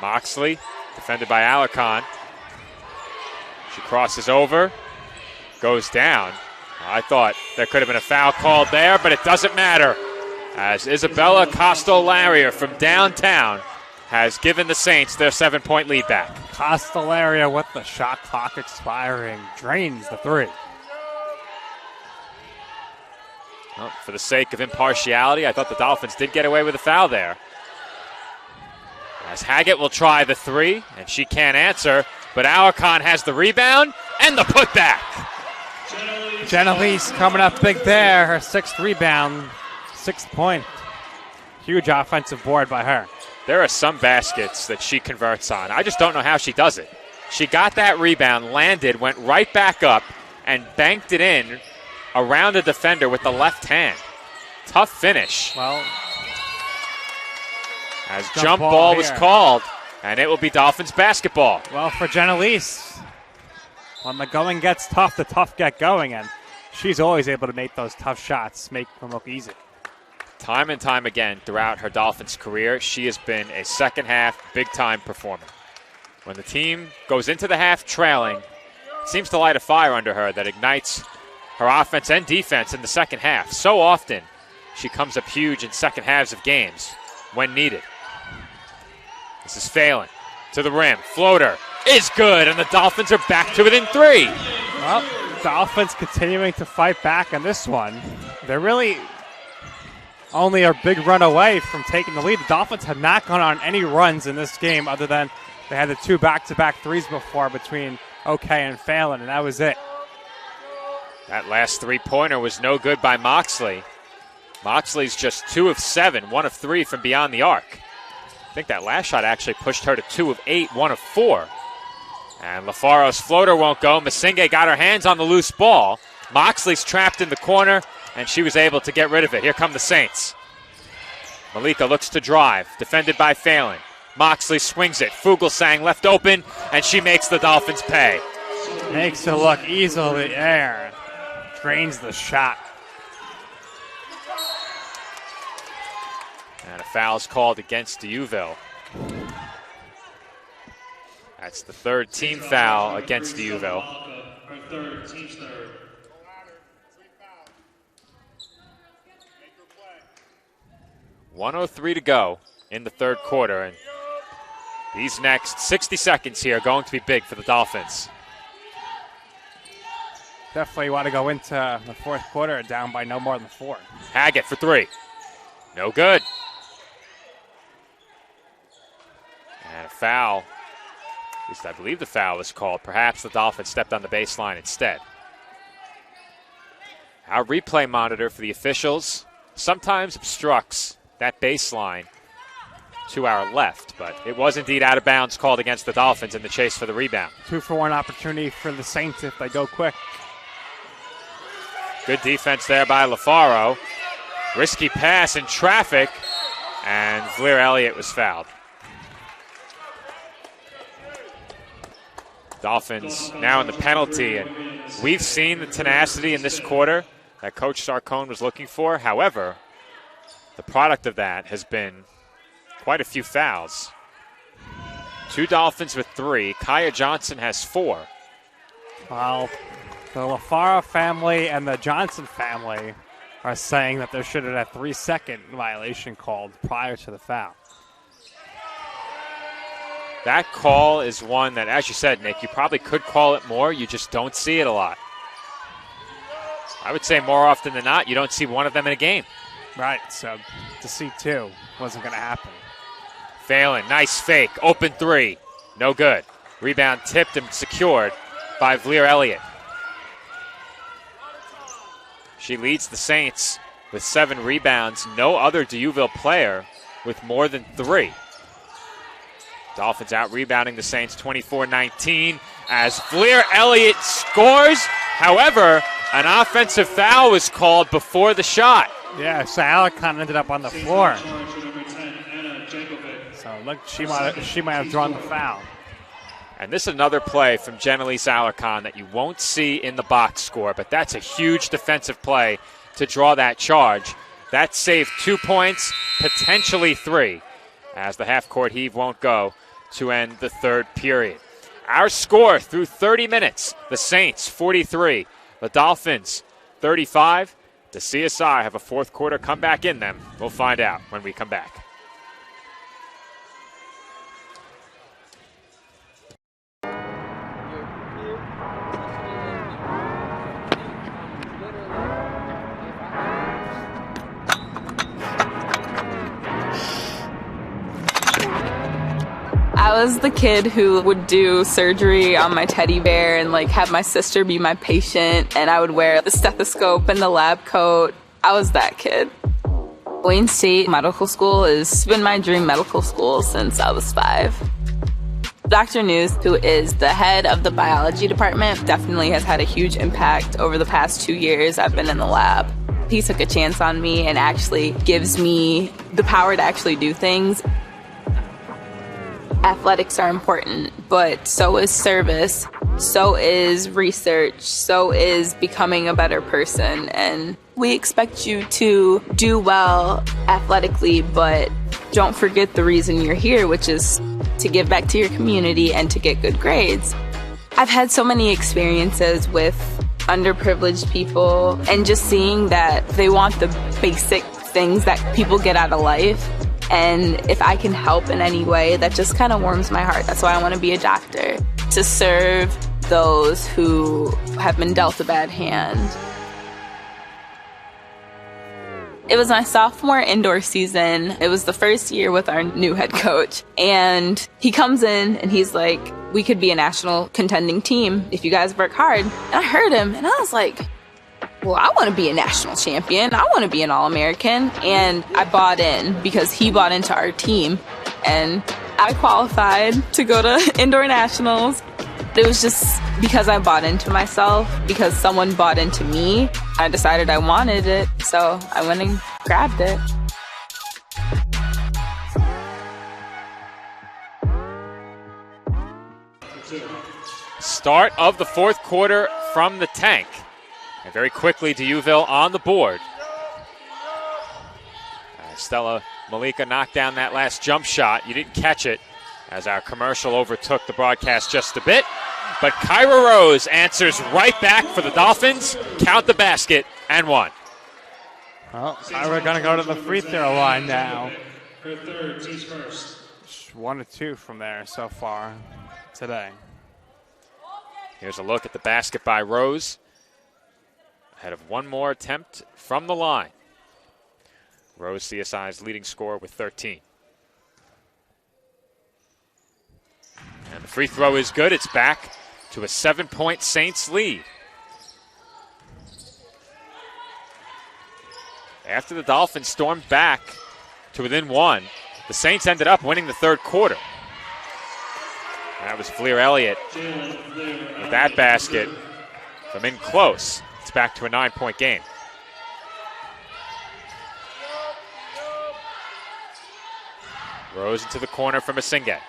Moxley, defended by Alarcon. She crosses over, goes down. I thought there could have been a foul called there, but it doesn't matter, as Isabella Costolaria from downtown has given the Saints their 7-point lead back. Costolaria with the shot clock expiring drains the three. Well, for the sake of impartiality, I thought the Dolphins did get away with a foul there. As Haggett will try the three, and she can't answer, but Alarcon has the rebound and the putback. Jenelise coming up big there, her sixth rebound, 6th point. Huge offensive board by her. There are some baskets that she converts on. I just don't know how she does it. She got that rebound, landed, went right back up, and banked it in around a defender with the left hand. Tough finish. Well, As jump ball was called, and it will be Dolphins basketball. Well, for Jenelise, when the going gets tough, the tough get going, and she's always able to make those tough shots, make them look easy. Time and time again throughout her Dolphins career, she has been a second-half big-time performer. When the team goes into the half trailing, it seems to light a fire under her that ignites her offense and defense in the second half. So often, she comes up huge in second halves of games when needed. This is Phelan to the rim. Floater is good, and the Dolphins are back to within 3. Well, Dolphins continuing to fight back on this one. They're really only a big run away from taking the lead. The Dolphins have not gone on any runs in this game other than they had the 2 back-to-back threes before between OK and Phelan, and that was it. That last three-pointer was no good by Moxley. Moxley's just 2 of 7, 1 of 3 from beyond the arc. I think that last shot actually pushed her to 2 of 8, 1 of 4. And LaFaro's floater won't go. Masinge got her hands on the loose ball. Moxley's trapped in the corner, and she was able to get rid of it. Here come the Saints. Malika looks to drive, defended by Phelan. Moxley swings it. Fuglsang left open, and she makes the Dolphins pay. Makes it look easily there. Drains the shot. And a foul's called against D'Youville. That's the third team foul against D'Youville. Her third, team's third. .103 to go in the third quarter, and these next 60 seconds here are going to be big for the Dolphins. Definitely want to go into the fourth quarter down by no more than 4. Haggett for 3. No good. And a foul. At least I believe the foul was called. Perhaps the Dolphins stepped on the baseline instead. Our replay monitor for the officials sometimes obstructs that baseline to our left, but it was indeed out of bounds called against the Dolphins in the chase for the rebound. 2-for-1 opportunity for the Saints if they go quick. Good defense there by LaFaro. Risky pass in traffic, and Vleer Elliott was fouled. Dolphins now in the penalty, and we've seen the tenacity in this quarter that Coach Sarcone was looking for. However, the product of that has been quite a few fouls. 2 Dolphins with 3. Kaya Johnson has 4. Well, the LaFaro family and the Johnson family are saying that there should have been a 3-second violation called prior to the foul. That call is one that, as you said, Nick, you probably could call it more. You just don't see it a lot. I would say more often than not, you don't see one of them in a game. Right, so to see 2 wasn't going to happen. Phelan, nice fake, open 3, no good. Rebound tipped and secured by Vleer Elliott. She leads the Saints with 7 rebounds. No other D'Youville player with more than 3. Dolphins out rebounding the Saints 24-19 as Vleer Elliott scores. However, an offensive foul was called before the shot. Yeah, so Alarcon ended up on the floor. So look, she might have drawn the foul. And this is another play from Jenelise Alarcon that you won't see in the box score, but that's a huge defensive play to draw that charge. That saved 2 points, potentially 3, as the half-court heave won't go to end the third period. Our score through 30 minutes, the Saints 43, the Dolphins 35. The CSI have a fourth quarter comeback in them. We'll find out when we come back. I was the kid who would do surgery on my teddy bear and have my sister be my patient, and I would wear the stethoscope and the lab coat. I was that kid. Wayne State Medical School has been my dream medical school since I was 5. Dr. News, who is the head of the biology department, definitely has had a huge impact over the past 2 years I've been in the lab. He took a chance on me and actually gives me the power to actually do things. athletics are important, but so is service, so is research, so is becoming a better person. And we expect you to do well athletically, but don't forget the reason you're here, which is to give back to your community and to get good grades. I've had so many experiences with underprivileged people and just seeing that they want the basic things that people get out of life. And if I can help in any way, that just kind of warms my heart. That's why I want to be a doctor, to serve those who have been dealt a bad hand. It was my sophomore indoor season. It was the first year with our new head coach. And he comes in and he's like, we could be a national contending team if you guys work hard. And I heard him and I was like, well, I want to be a national champion. I want to be an All-American. And I bought in because he bought into our team. And I qualified to go to indoor nationals. It was just because I bought into myself, because someone bought into me. I decided I wanted it, so I went and grabbed it. Start of the fourth quarter from the tank. And very quickly, D'Youville on the board. Stella Malika knocked down that last jump shot. You didn't catch it as our commercial overtook the broadcast just a bit. But Kyra Rose answers right back for the Dolphins. Count the basket and one. Well, we're going to go to the free throw line now. Her third, team's first. 1 or 2 from there so far today. Here's a look at the basket by Rose. Ahead of one more attempt from the line. Rose, CSI's leading scorer with 13. And the free throw is good. It's back to a 7-point Saints lead. After the Dolphins stormed back to within one, the Saints ended up winning the third quarter. That was Fleer Elliott with that basket from in close. It's back to a 9-point game. Rose into the corner from Asingay.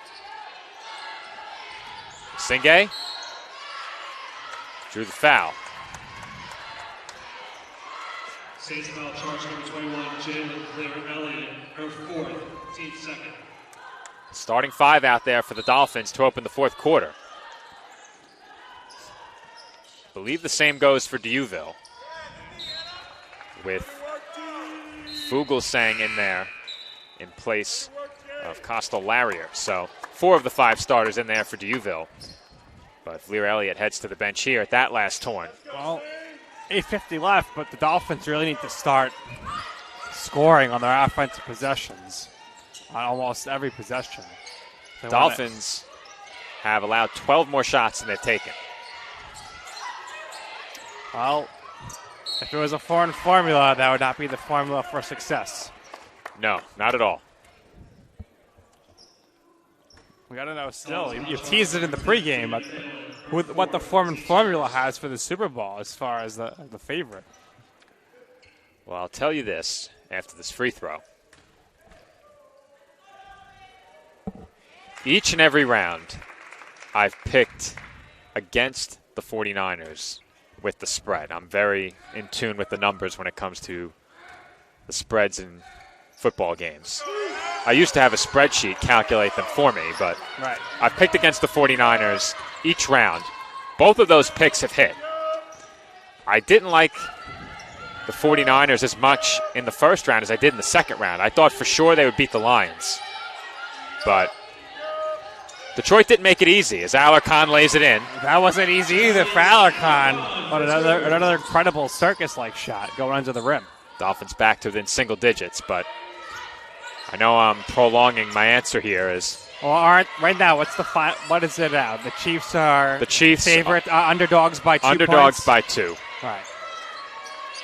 Asingay drew the foul. Saints foul charge number 21, Jalen Fleer Elliott, her fourth, team second. Starting five out there for the Dolphins to open the fourth quarter. I believe the same goes for D'Youville, with Fuglsang in there in place of Costol-Larrier. So 4 of the 5 starters in there for D'Youville. But Fleer Elliott heads to the bench here at that last torn. Well, 8:50 left, but the Dolphins really need to start scoring on their offensive possessions on almost every possession. Dolphins have allowed 12 more shots than they've taken. Well, if it was a foreign formula, that would not be the formula for success. No, not at all. We got to know still. You teased it in the pregame, but what the Foreman formula has for the Super Bowl as far as the favorite. Well, I'll tell you this after this free throw. Each and every round, I've picked against the 49ers with the spread. I'm very in tune with the numbers when it comes to the spreads in football games. I used to have a spreadsheet calculate them for me, but right. I've picked against the 49ers each round. Both of those picks have hit. I didn't like the 49ers as much in the first round as I did in the second round. I thought for sure they would beat the Lions. But Detroit didn't make it easy as Alarcon lays it in. That wasn't easy either for Alarcon, but another incredible circus-like shot going under the rim. Dolphins back to within single digits, but I know I'm prolonging my answer here. Well, right now, what is it now? The Chiefs are favorite underdogs by 2 points? Underdogs by 2. Right.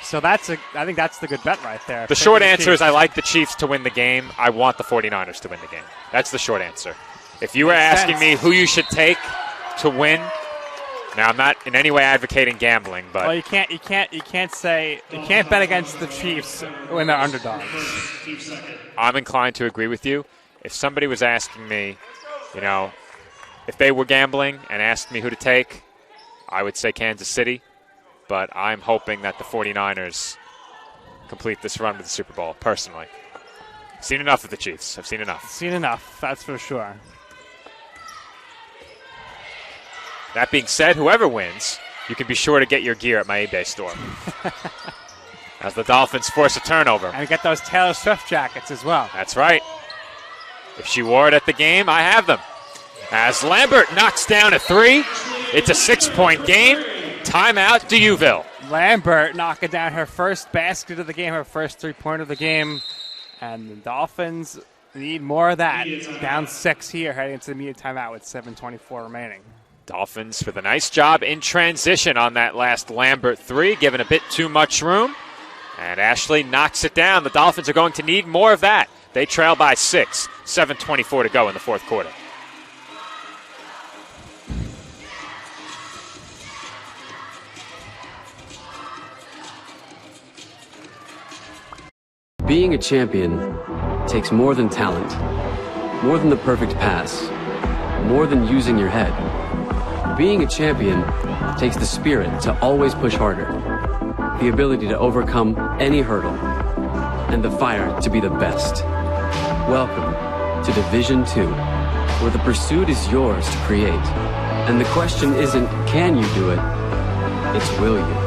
So I think that's the good bet right there. The short answer is I like the Chiefs to win the game. I want the 49ers to win the game. That's the short answer. If you were asking me who you should take to win, now I'm not in any way advocating gambling, but well, you can't bet against the Chiefs when they're underdogs. I'm inclined to agree with you. If somebody was asking me You know, if they were gambling and asked me who to take, I would say Kansas City. But I'm hoping that the 49ers complete this run with the Super Bowl, personally. I've seen enough of the Chiefs. I've seen enough. Seen enough, that's for sure. That being said, whoever wins, you can be sure to get your gear at my eBay store. As the Dolphins force a turnover. And get those Taylor Swift jackets as well. That's right. If she wore it at the game, I have them. As Lambert knocks down a 3, it's a 6-point game. Timeout, D'Youville. Lambert knocking down her first basket of the game, her first 3-pointer of the game. And the Dolphins need more of that. Down 6 here, heading into the immediate timeout with 7:24 remaining. Dolphins with a nice job in transition on that last Lambert 3, giving a bit too much room. And Ashley knocks it down. The Dolphins are going to need more of that. They trail by 6, 7:24 to go in the fourth quarter. Being a champion takes more than talent, more than the perfect pass, more than using your head. Being a champion takes the spirit to always push harder, the ability to overcome any hurdle, and the fire to be the best. Welcome to Division II, where the pursuit is yours to create. And the question isn't, can you do it? It's, will you?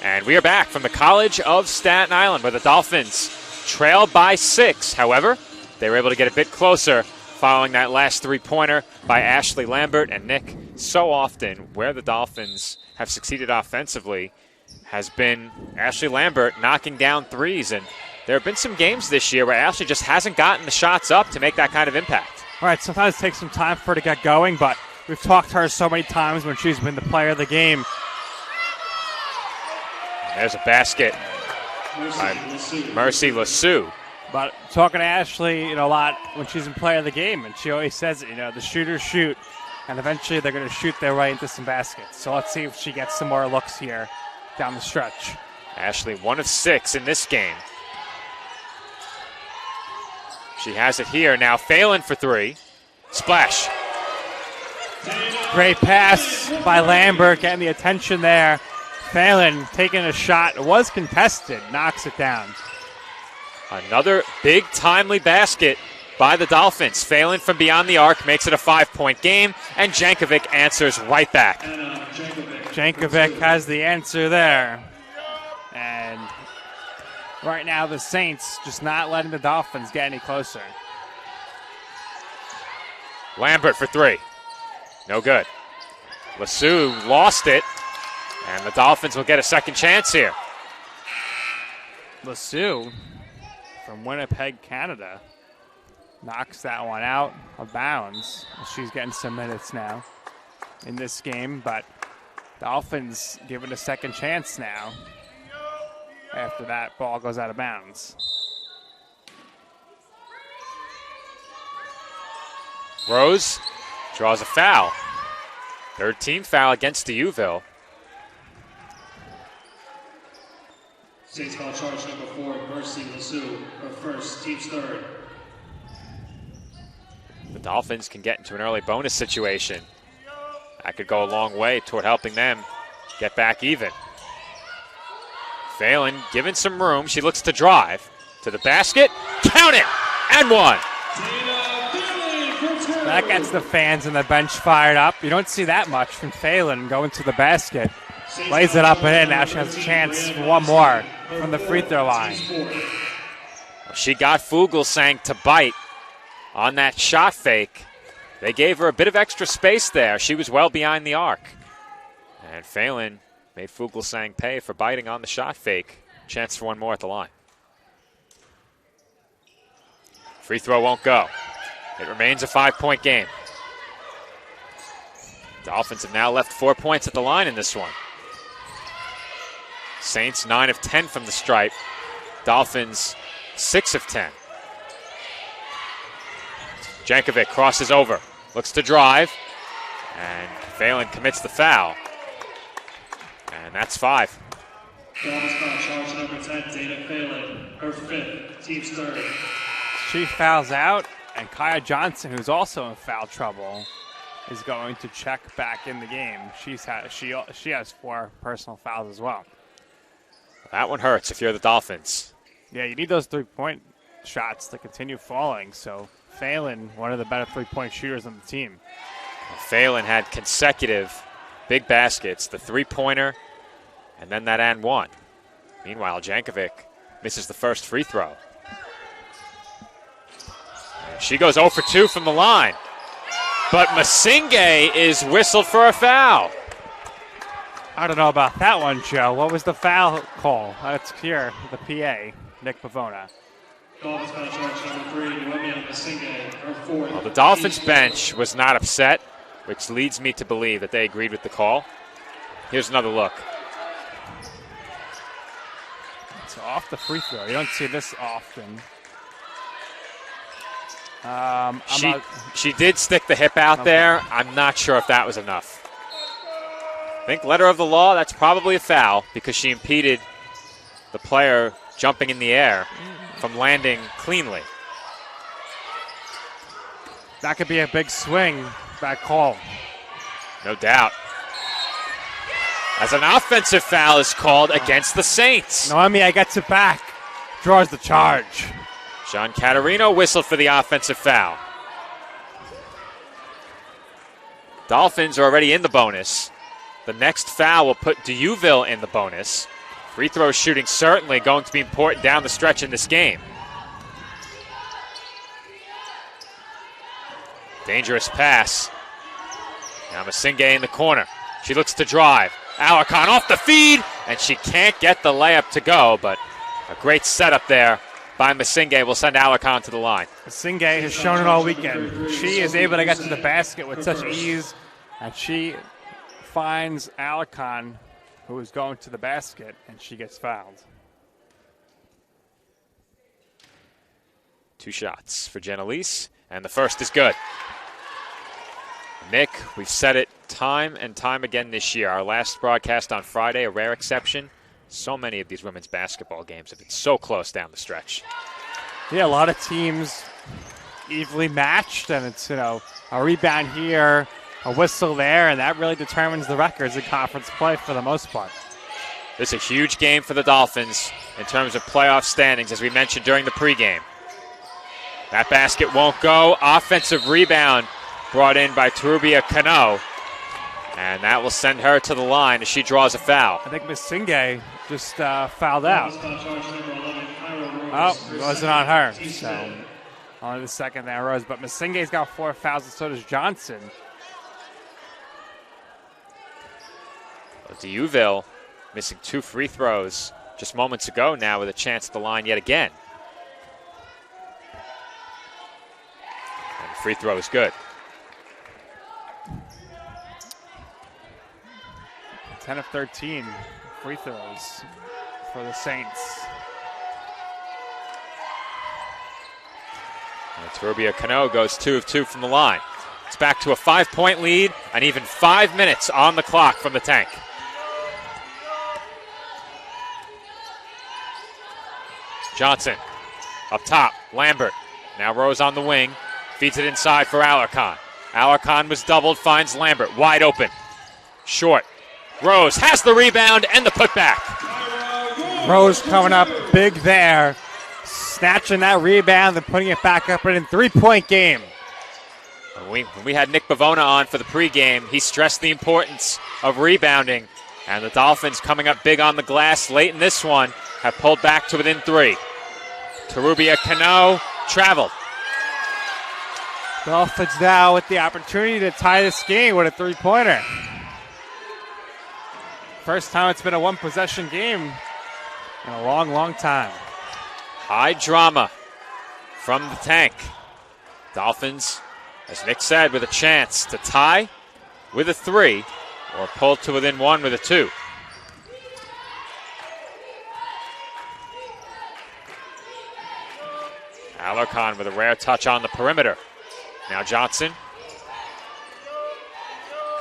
And we are back from the College of Staten Island, where the Dolphins trailed by 6. However, they were able to get a bit closer following that last 3-pointer by Ashley Lambert. And Nick, so often where the Dolphins have succeeded offensively has been Ashley Lambert knocking down threes. And there have been some games this year where Ashley just hasn't gotten the shots up to make that kind of impact. All right, sometimes it takes some time for her to get going, but we've talked to her so many times when she's been the player of the game. There's a basket by Mercy Lassou. But talking to Ashley, a lot when she's in player of the game, and she always says it, the shooters shoot, and eventually they're going to shoot their way into some baskets. So let's see if she gets some more looks here down the stretch. Ashley, 1 of 6 in this game. She has it here now. Phelan for 3. Splash. Great pass by Lambert, getting the attention there. Phelan taking a shot. It was contested. Knocks it down. Another big timely basket by the Dolphins. Phelan from beyond the arc makes it a 5-point game, and Jankovic answers right back. Jankovic has the answer there. And right now the Saints just not letting the Dolphins get any closer. Lambert for 3. No good. Lassou lost it. And the Dolphins will get a second chance here. Lassou from Winnipeg, Canada, knocks that one out of bounds. She's getting some minutes now in this game, but Dolphins given a second chance now after that ball goes out of bounds. Rose draws a foul. 13th foul against D'Youville. Saints foul charge number 4, Mercy Lassou, her first, team's third. The Dolphins can get into an early bonus situation. That could go a long way toward helping them get back even. Phelan given some room. She looks to drive to the basket. Count it! And 1. That gets the fans and the bench fired up. You don't see that much from Phelan going to the basket. Lays it up and in. Now she has a chance for one more from the free throw line. She got Fuglesang to bite on that shot fake. They gave her a bit of extra space there. She was well behind the arc. And Phelan Made Fuglsang pay for biting on the shot fake. Chance for one more at the line. Free throw won't go. It remains a 5-point game. Dolphins have now left 4 points at the line in this one. Saints 9 of 10 from the stripe. Dolphins 6 of 10. Jankovic crosses over, looks to drive, and Phelan commits the foul. And that's 5. Dallas foul charge number 10, Dana Phelan, her 5th, team's 3rd. She fouls out, and Kaya Johnson, who's also in foul trouble, is going to check back in the game. She has 4 personal fouls as well. That one hurts if you're the Dolphins. Yeah, you need those 3-point shots to continue falling. So Phelan, one of the better 3-point shooters on the team. Phelan had consecutive big baskets, the 3-pointer, and then that and one. Meanwhile, Jankovic misses the first free throw. And she goes 0 for 2 from the line. But Masinge is whistled for a foul. I don't know about that one, Joe. What was the foul call? That's here, the PA, Nick Pavona. Dolphins foul charge number 3, Noemi Masinge, her 4th. Well, the Dolphins bench was not upset, which leads me to believe that they agreed with the call. Here's another look. It's off the free throw. You don't see this often. She did stick the hip out there. I'm not sure if that was enough. I think letter of the law, that's probably a foul because she impeded the player jumping in the air from landing cleanly. That could be a big swing, that call. No doubt. As an offensive foul is called against the Saints. Noemi gets it back, draws the charge. John Catarino whistled for the offensive foul. Dolphins are already in the bonus. The next foul will put Dieuville in the bonus. Free throw shooting certainly going to be important down the stretch in this game. Dangerous pass. Now Masinge in the corner. She looks to drive. Alarcon off the feed, and she can't get the layup to go, but a great setup there by Masinge will send Alarcon to the line. Masinge has shown it all weekend. She is able to get to the basket with such ease, and she finds Alarcon, who is going to the basket, and she gets fouled. 2 shots for Genelise, and the first is good. Nick, we've said it time and time again this year. Our last broadcast on Friday, a rare exception. So many of these women's basketball games have been so close down the stretch. Yeah, a lot of teams evenly matched, and it's, a rebound here, a whistle there, and that really determines the records in conference play for the most part. This is a huge game for the Dolphins in terms of playoff standings, as we mentioned during the pregame. That basket won't go. Offensive rebound brought in by Terubia Cano, and that will send her to the line as she draws a foul. I think Masinge just fouled out. Oh, it wasn't on her. So only the second that rose. But Masinge's got 4 fouls, and so does Johnson. Dieuville missing 2 free throws just moments ago now with a chance at the line yet again. And the free throw is good. 10 of 13 free throws for the Saints. Terubia Cano goes 2 of 2 from the line. It's back to a 5-point lead and even 5 minutes on the clock from the tank. Johnson up top, Lambert. Now Rose on the wing, feeds it inside for Alarcon. Alarcon was doubled, finds Lambert, wide open. Short. Rose has the rebound and the putback. Rose coming up big there, snatching that rebound and putting it back up in a 3-point game. When we had Nick Pavona on for the pregame, he stressed the importance of rebounding, and the Dolphins coming up big on the glass late in this one have pulled back to within 3. Terubia Cano traveled. Dolphins now with the opportunity to tie this game with a 3-pointer. First time it's been a one-possession game in a long, long time. High drama from the tank. Dolphins, as Nick said, with a chance to tie with a 3 or pull to within 1 with a 2. Alarcon with a rare touch on the perimeter. Now Johnson.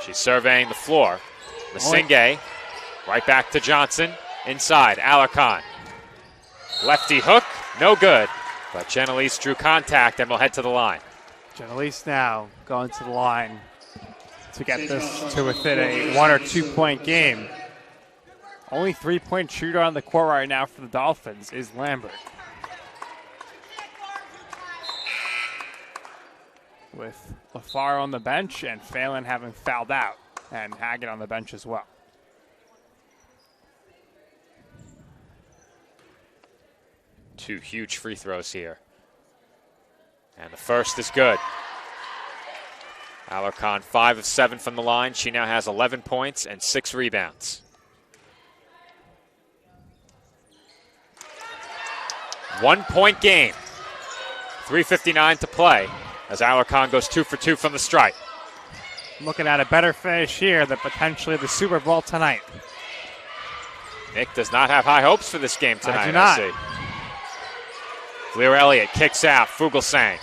She's surveying the floor. Masinghe, right back to Johnson. Inside, Alarcon. Lefty hook, no good. But Genelise drew contact and will head to the line. Genelise now going to the line to get this to within a 1 or 2 point game. Only 3-point shooter on the court right now for the Dolphins is Lambert. With LaFar on the bench and Phelan having fouled out, and Haggett on the bench as well. Two huge free throws here. And the first is good. Alarcon 5 of 7 from the line. She now has 11 points and 6 rebounds. 1 point game. 3:59 to play as Alarcon goes 2 for 2 from the stripe. Looking at a better finish here than potentially the Super Bowl tonight. Nick does not have high hopes for this game tonight. I do not. see. Fleer Elliott kicks out. Fuglsang.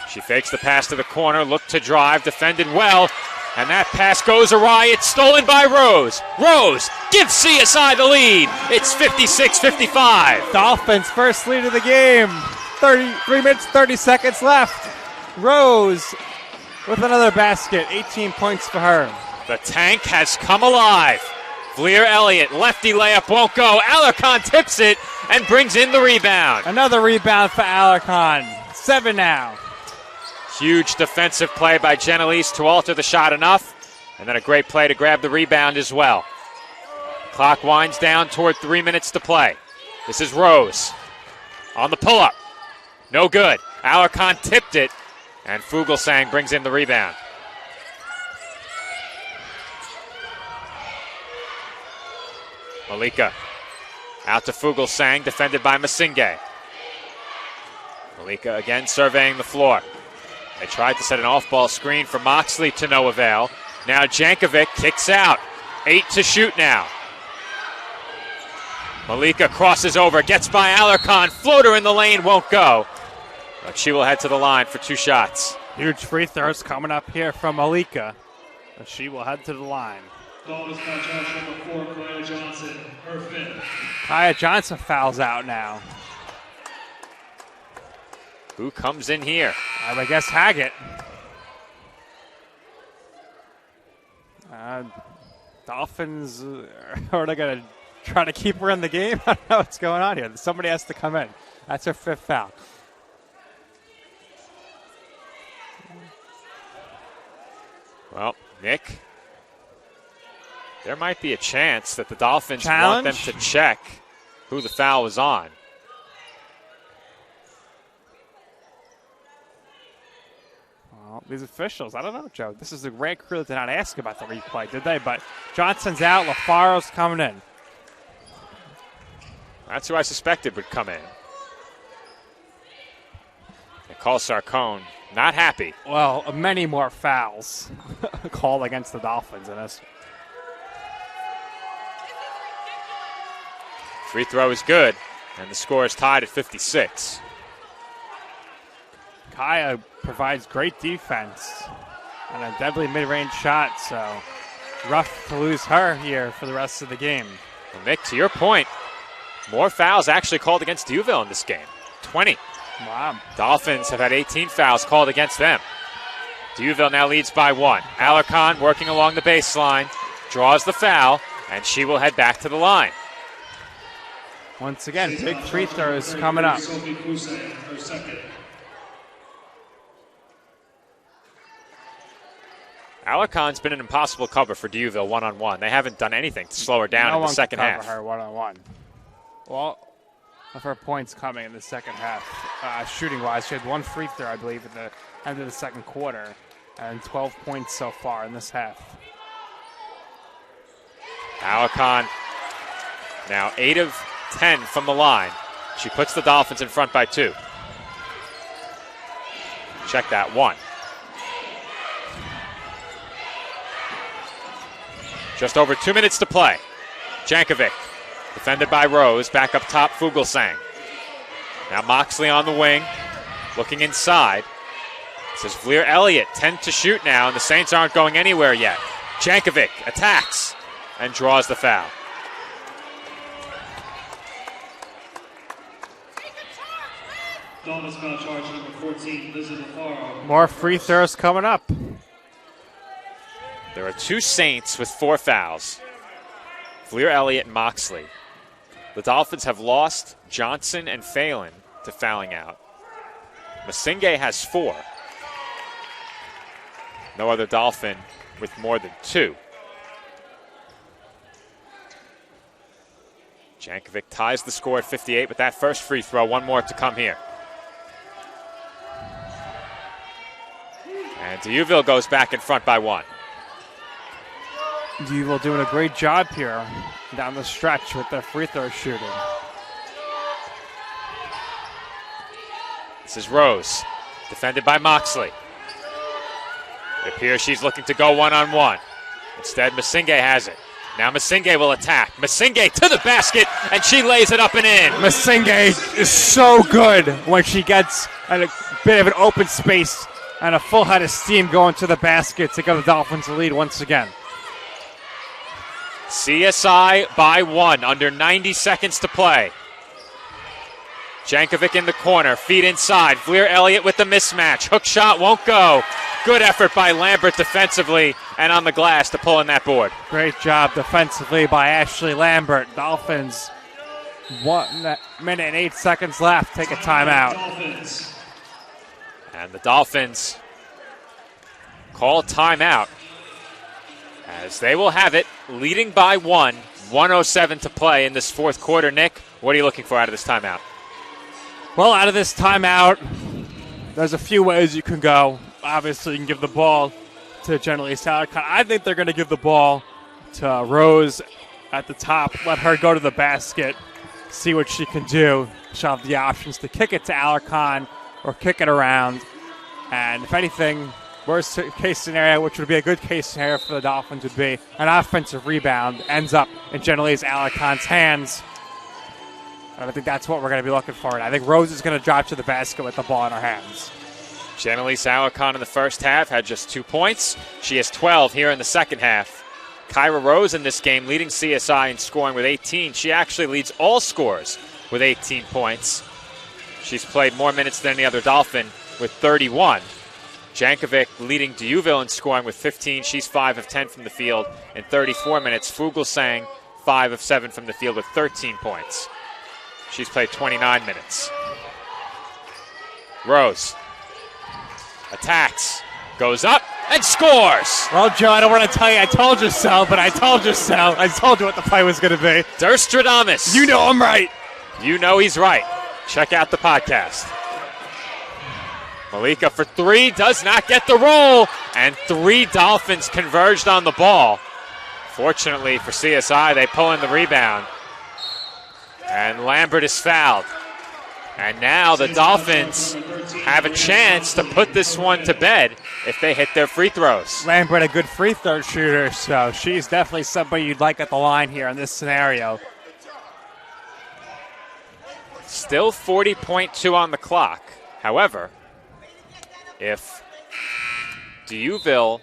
She fakes the pass to the corner, looked to drive, defended well, and that pass goes awry. It's stolen by Rose. Rose gives CSI the lead. It's 56-55. Dolphins' first lead of the game. 3 minutes, 30 seconds left. Rose with another basket. 18 points for her. The tank has come alive. Fleer Elliott, lefty layup won't go. Alarcon tips it and brings in the rebound. Another rebound for Alarcon. 7 now. Huge defensive play by Genelise to alter the shot enough, and then a great play to grab the rebound as well. Clock winds down toward 3 minutes to play. This is Rose on the pull-up. No good. Alarcon tipped it, and Fuglsang brings in the rebound. Malika out to Fuglsang, defended by Masinghe. Malika again surveying the floor. They tried to set an off-ball screen for Moxley to no avail. Now Jankovic kicks out. 8 to shoot now. Malika crosses over, gets by Alarcon. Floater in the lane, won't go. But she will head to the line for 2 shots. Huge free throws coming up here from Malika. But she will head to the line. Number 4, Kaya Johnson, her 5th. Kaya Johnson fouls out now. Who comes in here? I guess Haggett. Dolphins, are they going to try to keep her in the game? I don't know what's going on here. Somebody has to come in. That's her 5th foul. Well, Nick, there might be a chance that the Dolphins want them to check who the foul was on. Well, these officials, I don't know, Joe. This is the rare crew that did not ask about the replay, did they? But Johnson's out. LaFaro's coming in. That's who I suspected would come in. Nicole Sarcone, not happy. Well, many more fouls called against the Dolphins in this. Free throw is good, and the score is tied at 56. Kaya provides great defense and a deadly mid-range shot, so rough to lose her here for the rest of the game. Well, Nick, to your point, more fouls actually called against D'Youville in this game. 20. Wow. Dolphins have had 18 fouls called against them. D'Youville now leads by 1. Alarcon working along the baseline, draws the foul, and she will head back to the line. Once again, big free throws coming up. Sophie Fuglsang, her 2nd. Alarcon's been an impossible cover for D'Youville one-on-one. They haven't done anything to slow her down in the second half. Her one-on-one. Well, of her points coming in the second half, shooting-wise. She had 1 free throw, I believe, at the end of the second quarter, and 12 points so far in this half. Alarcon now 8 of 10 from the line. She puts the Dolphins in front by 2. Check that, 1. Just over 2 minutes to play. Jankovic, defended by Rose, back up top, Fuglsang. Now Moxley on the wing, looking inside. This is Vleer Elliott, 10 to shoot now, and the Saints aren't going anywhere yet. Jankovic attacks and draws the foul. Dolphins foul charge number 14, Elizabeth Farrow. More free throws coming up. There are 2 Saints with 4 fouls. Vleer Elliott and Moxley. The Dolphins have lost Johnson and Phelan to fouling out. Masinghe has 4. No other Dolphin with more than 2. Jankovic ties the score at 58 with that first free throw. 1 more to come here. And D'Youville goes back in front by 1. D'Youville doing a great job here down the stretch with their free throw shooting. This is Rose, defended by Moxley. It appears she's looking to go one-on-one. Instead, Masinghe has it. Now Masinghe will attack. Masinghe to the basket, and she lays it up and in. Masinghe is so good when she gets a bit of an open space and a full head of steam going to the basket to give the Dolphins the lead once again. CSI by 1, under 90 seconds to play. Jankovic in the corner, feet inside. Vleer Elliott with the mismatch. Hook shot won't go. Good effort by Lambert defensively and on the glass to pull in that board. Great job defensively by Ashley Lambert. Dolphins, 1 minute and 8 seconds left. Take a timeout. And the Dolphins call timeout as they will have it, leading by 1, 1:07 to play in this fourth quarter. Nick, what are you looking for out of this timeout? Well, out of this timeout, there's a few ways you can go. Obviously, you can give the ball to Jenelise Alarcon. I think they're going to give the ball to Rose at the top, let her go to the basket, see what she can do. She'll have the options to kick it to Alarcon or kick it around. And if anything, worst case scenario, which would be a good case scenario for the Dolphins, would be an offensive rebound ends up in Jenelise Alarcon's hands. And I think that's what we're going to be looking for. And I think Rose is going to drop to the basket with the ball in her hands. Jenelise Alarcon in the first half had just 2 points. She has 12 here in the second half. Kyra Rose in this game leading CSI in scoring with 18. She actually leads all scorers with 18 points. She's played more minutes than any other Dolphin with 31. Jankovic leading D'Youville in scoring with 15. She's 5 of 10 from the field in 34 minutes. Fuglsang 5 of 7 from the field with 13 points. She's played 29 minutes. Rose attacks, goes up, and scores! Well, Joe, I don't want to tell you I told you so, but I told you so. I told you what the play was going to be. Durstradamus. You know I'm right. You know he's right. Check out the podcast. Malika for 3, does not get the roll, and 3 Dolphins converged on the ball. Fortunately for CSI, they pull in the rebound. And Lambert is fouled. And now the Dolphins have a chance to put this one to bed if they hit their free throws. Lambert, a good free throw shooter, so she's definitely somebody you'd like at the line here in this scenario. Still 40.2 on the clock. However, if D'Youville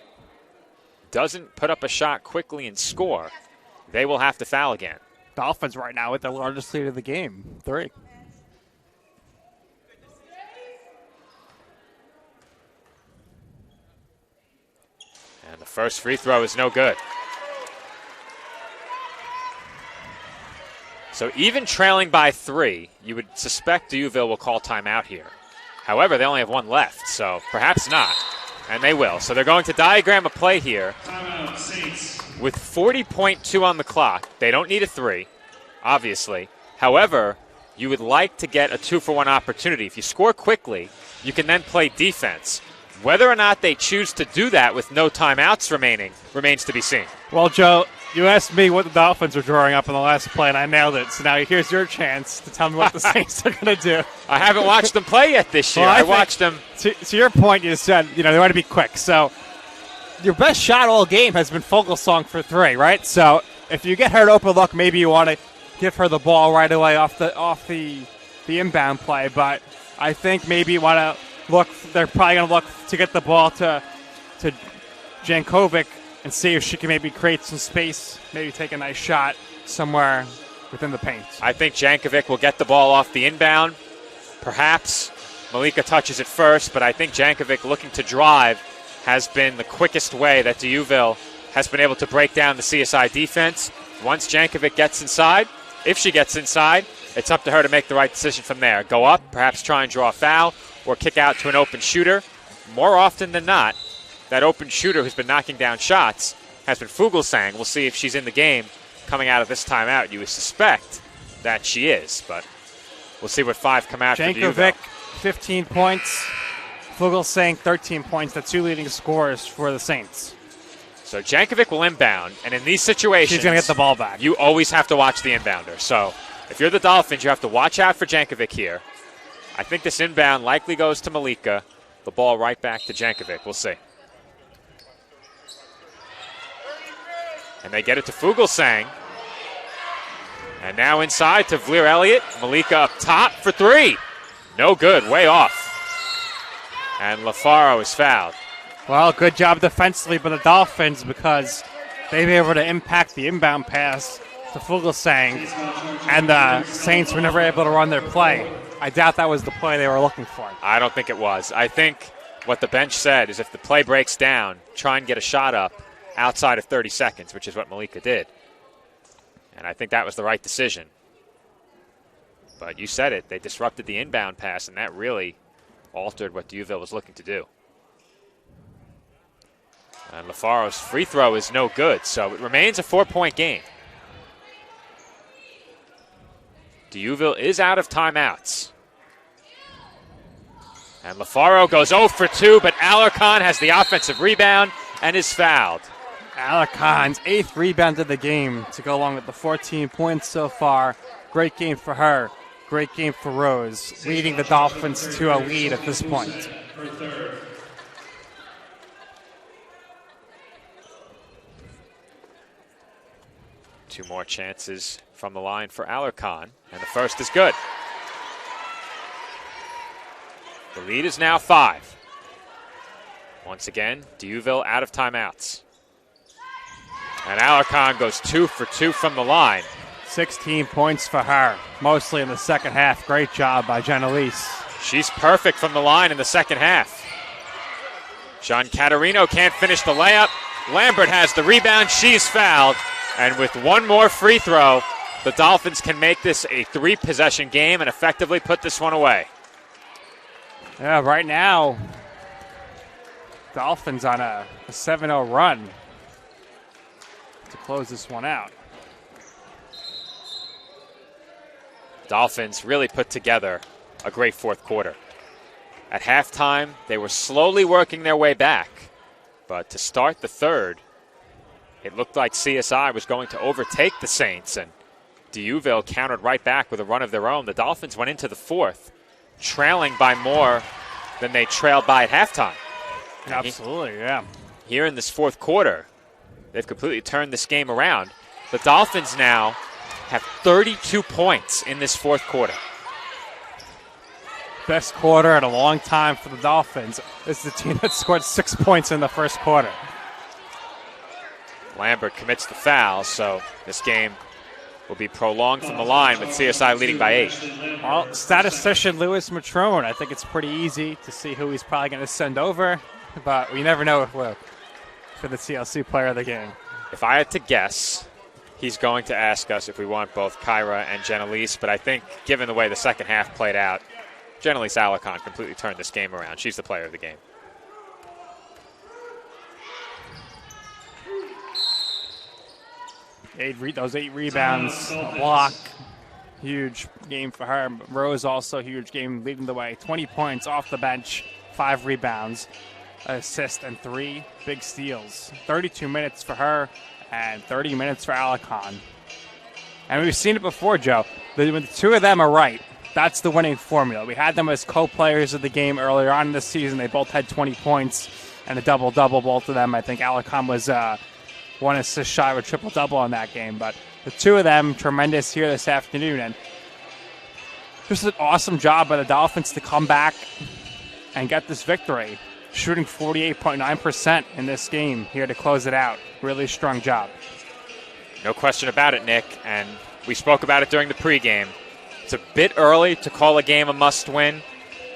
doesn't put up a shot quickly and score, they will have to foul again. Dolphins right now with their largest lead of the game, 3. And the first free throw is no good. So even trailing by 3, you would suspect D'Youville will call timeout here. However, they only have 1 left, so perhaps not. And they will. So they're going to diagram a play here. Timeout, Saints. With 40.2 on the clock. They don't need a 3, obviously. However, you would like to get a 2-for-1 opportunity. If you score quickly, you can then play defense. Whether or not they choose to do that with no timeouts remaining remains to be seen. Well, Joe, You asked me what the Dolphins were drawing up in the last play, and I nailed it. So now here's your chance to tell me what the Saints are going to do. I haven't watched them play yet this year. Well, I watched them. To your point, you said, they want to be quick. So your best shot all game has been Fogelsong for 3, right? So if you get her to open look, maybe you want to give her the ball right away off the inbound play. But I think maybe you want to look. They're probably going to look to get the ball to Jankovic and see if she can maybe create some space, maybe take a nice shot somewhere within the paint. I think Jankovic will get the ball off the inbound. Perhaps Malika touches it first, but I think Jankovic looking to drive has been the quickest way that D'Youville has been able to break down the CSI defense. Once Jankovic gets inside, if she gets inside, it's up to her to make the right decision from there. Go up, perhaps try and draw a foul, or kick out to an open shooter. More often than not, that open shooter who's been knocking down shots has been Fuglsang. We'll see if she's in the game coming out of this timeout. You would suspect that she is, but we'll see what 5 come out for Jankovic, 15 points. Fuglsang, 13 points. The 2 leading scorers for the Saints. So Jankovic will inbound, and in these situations, she's going to get the ball back. You always have to watch the inbounder. So if you're the Dolphins, you have to watch out for Jankovic here. I think this inbound likely goes to Malika. The ball right back to Jankovic. We'll see. And they get it to Fuglsang. And now inside to Vleer Elliott. Malika up top for 3. No good, way off. And LaFaro is fouled. Well, good job defensively by the Dolphins because they were able to impact the inbound pass to Fuglsang. And the Saints were never able to run their play. I doubt that was the play they were looking for. I don't think it was. I think what the bench said is if the play breaks down, try and get a shot up outside of 30 seconds, which is what Malika did. And I think that was the right decision. But you said it. They disrupted the inbound pass, and that really altered what D'Youville was looking to do. And LaFaro's free throw is no good, so it remains a 4-point game. D'Youville is out of timeouts. And LaFaro goes 0 for 2, but Alarcon has the offensive rebound and is fouled. Alarcon's 8th rebound of the game to go along with the 14 points so far. Great game for her. Great game for Rose, leading the Dolphins to a lead at this point. Two more chances from the line for Alarcon, and the first is good. The lead is now 5. Once again, D'Youville out of timeouts. And Alarcon goes 2 for 2 from the line. 16 points for her, mostly in the second half. Great job by Janelise. She's perfect from the line in the second half. John Caterino can't finish the layup. Lambert has the rebound. She's fouled. And with one more free throw, the Dolphins can make this a 3-possession game and effectively put this one away. Yeah, right now, Dolphins on a 7-0 run to close this one out. Dolphins really put together a great fourth quarter. At halftime, they were slowly working their way back. But to start the third, it looked like CSI was going to overtake the Saints, and D'Youville countered right back with a run of their own. The Dolphins went into the fourth, trailing by more than they trailed by at halftime. Absolutely, yeah. Here in this fourth quarter, they've completely turned this game around. The Dolphins now have 32 points in this fourth quarter. Best quarter in a long time for the Dolphins. This is the team that scored 6 points in the first quarter. Lambert commits the foul, so this game will be prolonged from the line with CSI leading by 8. Well, statistician Louis Matrone, I think it's pretty easy to see who he's probably going to send over, but we never know for the TLC player of the game. If I had to guess, he's going to ask us if we want both Kyra and Janelise, but I think given the way the second half played out, Janelise Alarcon completely turned this game around. She's the player of the game. Those 8 rebounds, a block, huge game for her. Rose also huge game, leading the way. 20 points off the bench, 5 rebounds, assist, and 3 big steals. 32 minutes for her, and 30 minutes for Alicon. And we've seen it before, Joe. When the two of them are right, that's the winning formula. We had them as co-players of the game earlier on in the season. They both had 20 points and a double-double, both of them. I think Alicon was one assist shy of a triple-double in that game. But the two of them, tremendous here this afternoon. And just an awesome job by the Dolphins to come back and get this victory, shooting 48.9% in this game here to close it out. Really strong job. No question about it, Nick, and we spoke about it during the pregame. It's a bit early to call a game a must-win,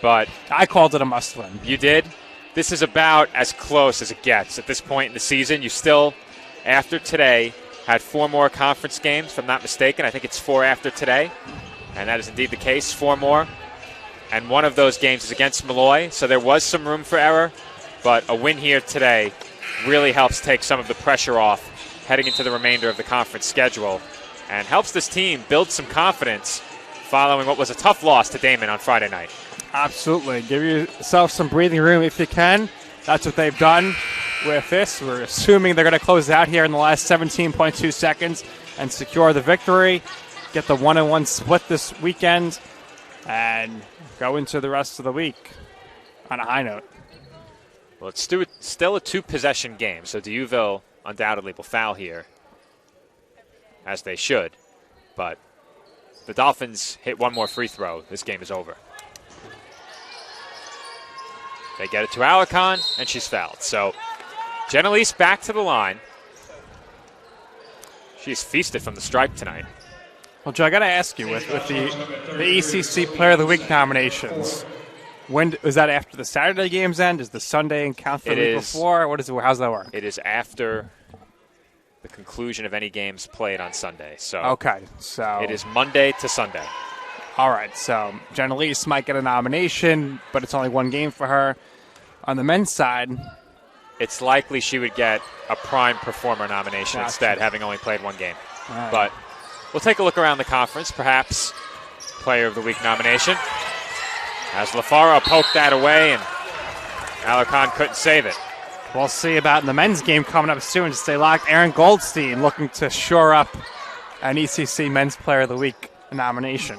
but... I called it a must-win. You did? This is about as close as it gets at this point in the season. You still, after today, had 4 more conference games, if I'm not mistaken. I think it's 4 after today, and that is indeed the case, 4 more. And one of those games is against Malloy, so there was some room for error, but a win here today really helps take some of the pressure off heading into the remainder of the conference schedule and helps this team build some confidence following what was a tough loss to Damon on Friday night. Absolutely. Give yourself some breathing room if you can. That's what they've done with this. We're assuming they're going to close out here in the last 17.2 seconds and secure the victory, get the 1-1 split this weekend, and go into the rest of the week on a high note. Well, it's still a 2-possession game, so D'Youville undoubtedly will foul here, as they should. But the Dolphins hit one more free throw. This game is over. They get it to Alicon, and she's fouled. So Jenelise back to the line. She's feasted from the stripe tonight. Well, Joe, I got to ask you, with the ECC Player of the Week nominations, when is that after the Saturday games end? Is the Sunday and count for the week before? How's that work? It is after the conclusion of any games played on Sunday. So okay, so it is Monday to Sunday. All right, so Jenelise might get a nomination, but it's only one game for her. On the men's side, it's likely she would get a prime performer nomination instead, having only played one game. Right. But we'll take a look around the conference, perhaps Player of the Week nomination. As LaFaro poked that away, and Alicon couldn't save it. We'll see about in the men's game coming up soon. Stay locked. Aaron Goldstein looking to shore up an ECC Men's Player of the Week nomination.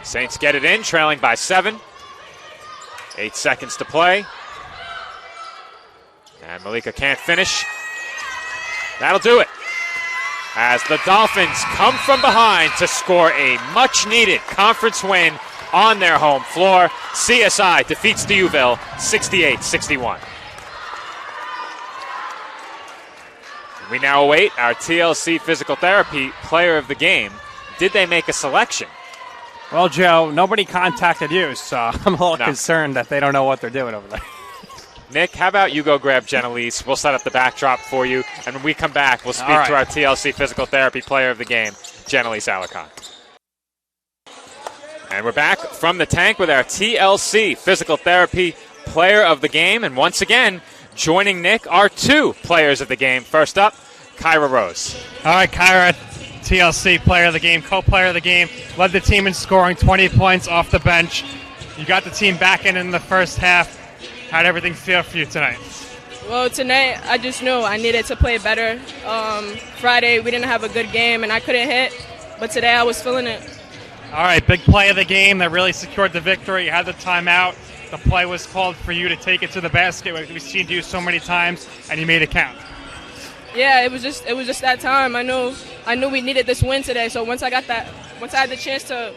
Saints get it in, trailing by 7. 8 seconds to play. And Malika can't finish. That'll do it, as the Dolphins come from behind to score a much-needed conference win on their home floor. CSI defeats D'Youville 68-61. We now await our TLC Physical Therapy Player of the Game. Did they make a selection? Well, Joe, nobody contacted you, so I'm a little concerned that they don't know what they're doing over there. Nick, how about you go grab Jenelise? We'll set up the backdrop for you, and when we come back, we'll speak to our TLC Physical Therapy Player of the Game, Jenelise Alicon. And we're back from the tank with our TLC Physical Therapy Player of the Game, and once again, joining Nick are 2 players of the game. First up, Kyra Rose. All right, Kyra, TLC Player of the Game, co-player of the game, led the team in scoring, 20 points off the bench. You got the team back in the first half. How'd everything feel for you tonight? Well, tonight I just knew I needed to play better. Friday we didn't have a good game and I couldn't hit, but today I was feeling it. All right, big play of the game that really secured the victory. You had the timeout. The play was called for you to take it to the basket. We've seen you so many times, and you made it count. Yeah, it was just that time. I knew we needed this win today. So once I had the chance to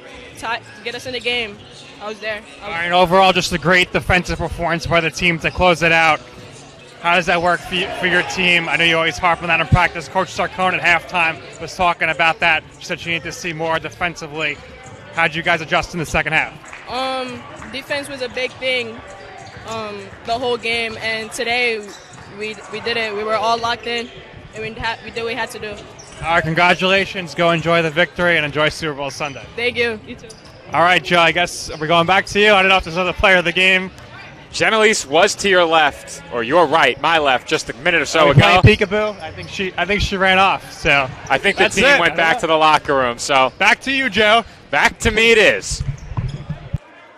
get us in the game, I was there. All right, overall, just a great defensive performance by the team to close it out. How does that work for your team? I know you always harp on that in practice. Coach Sarcone at halftime was talking about that. She said she needed to see more defensively. How did you guys adjust in the second half? Defense was a big thing the whole game, and today we did it. We were all locked in, and we did what we had to do. All right, congratulations. Go enjoy the victory and enjoy Super Bowl Sunday. Thank you. You too. All right, Joe, I guess we're going back to you. I don't know if there's another player of the game. Jenelise was to your left, or your right, my left, just a minute or so ago. Peekaboo. I think she ran off. So I think the team went back to the locker room. So back to you, Joe. Back to me it is.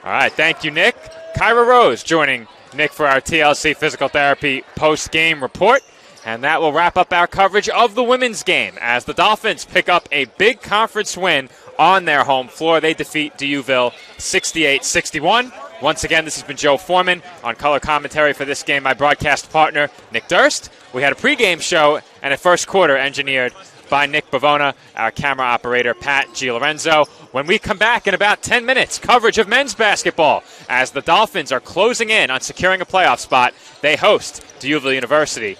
All right, thank you, Nick. Kyra Rose joining Nick for our TLC Physical Therapy post-game report. And that will wrap up our coverage of the women's game as the Dolphins pick up a big conference win on their home floor. They defeat DUville 68-61. Once again, this has been Joe Foreman. On color commentary for this game, my broadcast partner, Nick Durst. We had a pregame show and a first quarter engineered by Nick Bavona, our camera operator, Pat Gilorenzo. When we come back in about 10 minutes, coverage of men's basketball as the Dolphins are closing in on securing a playoff spot. They host DUville University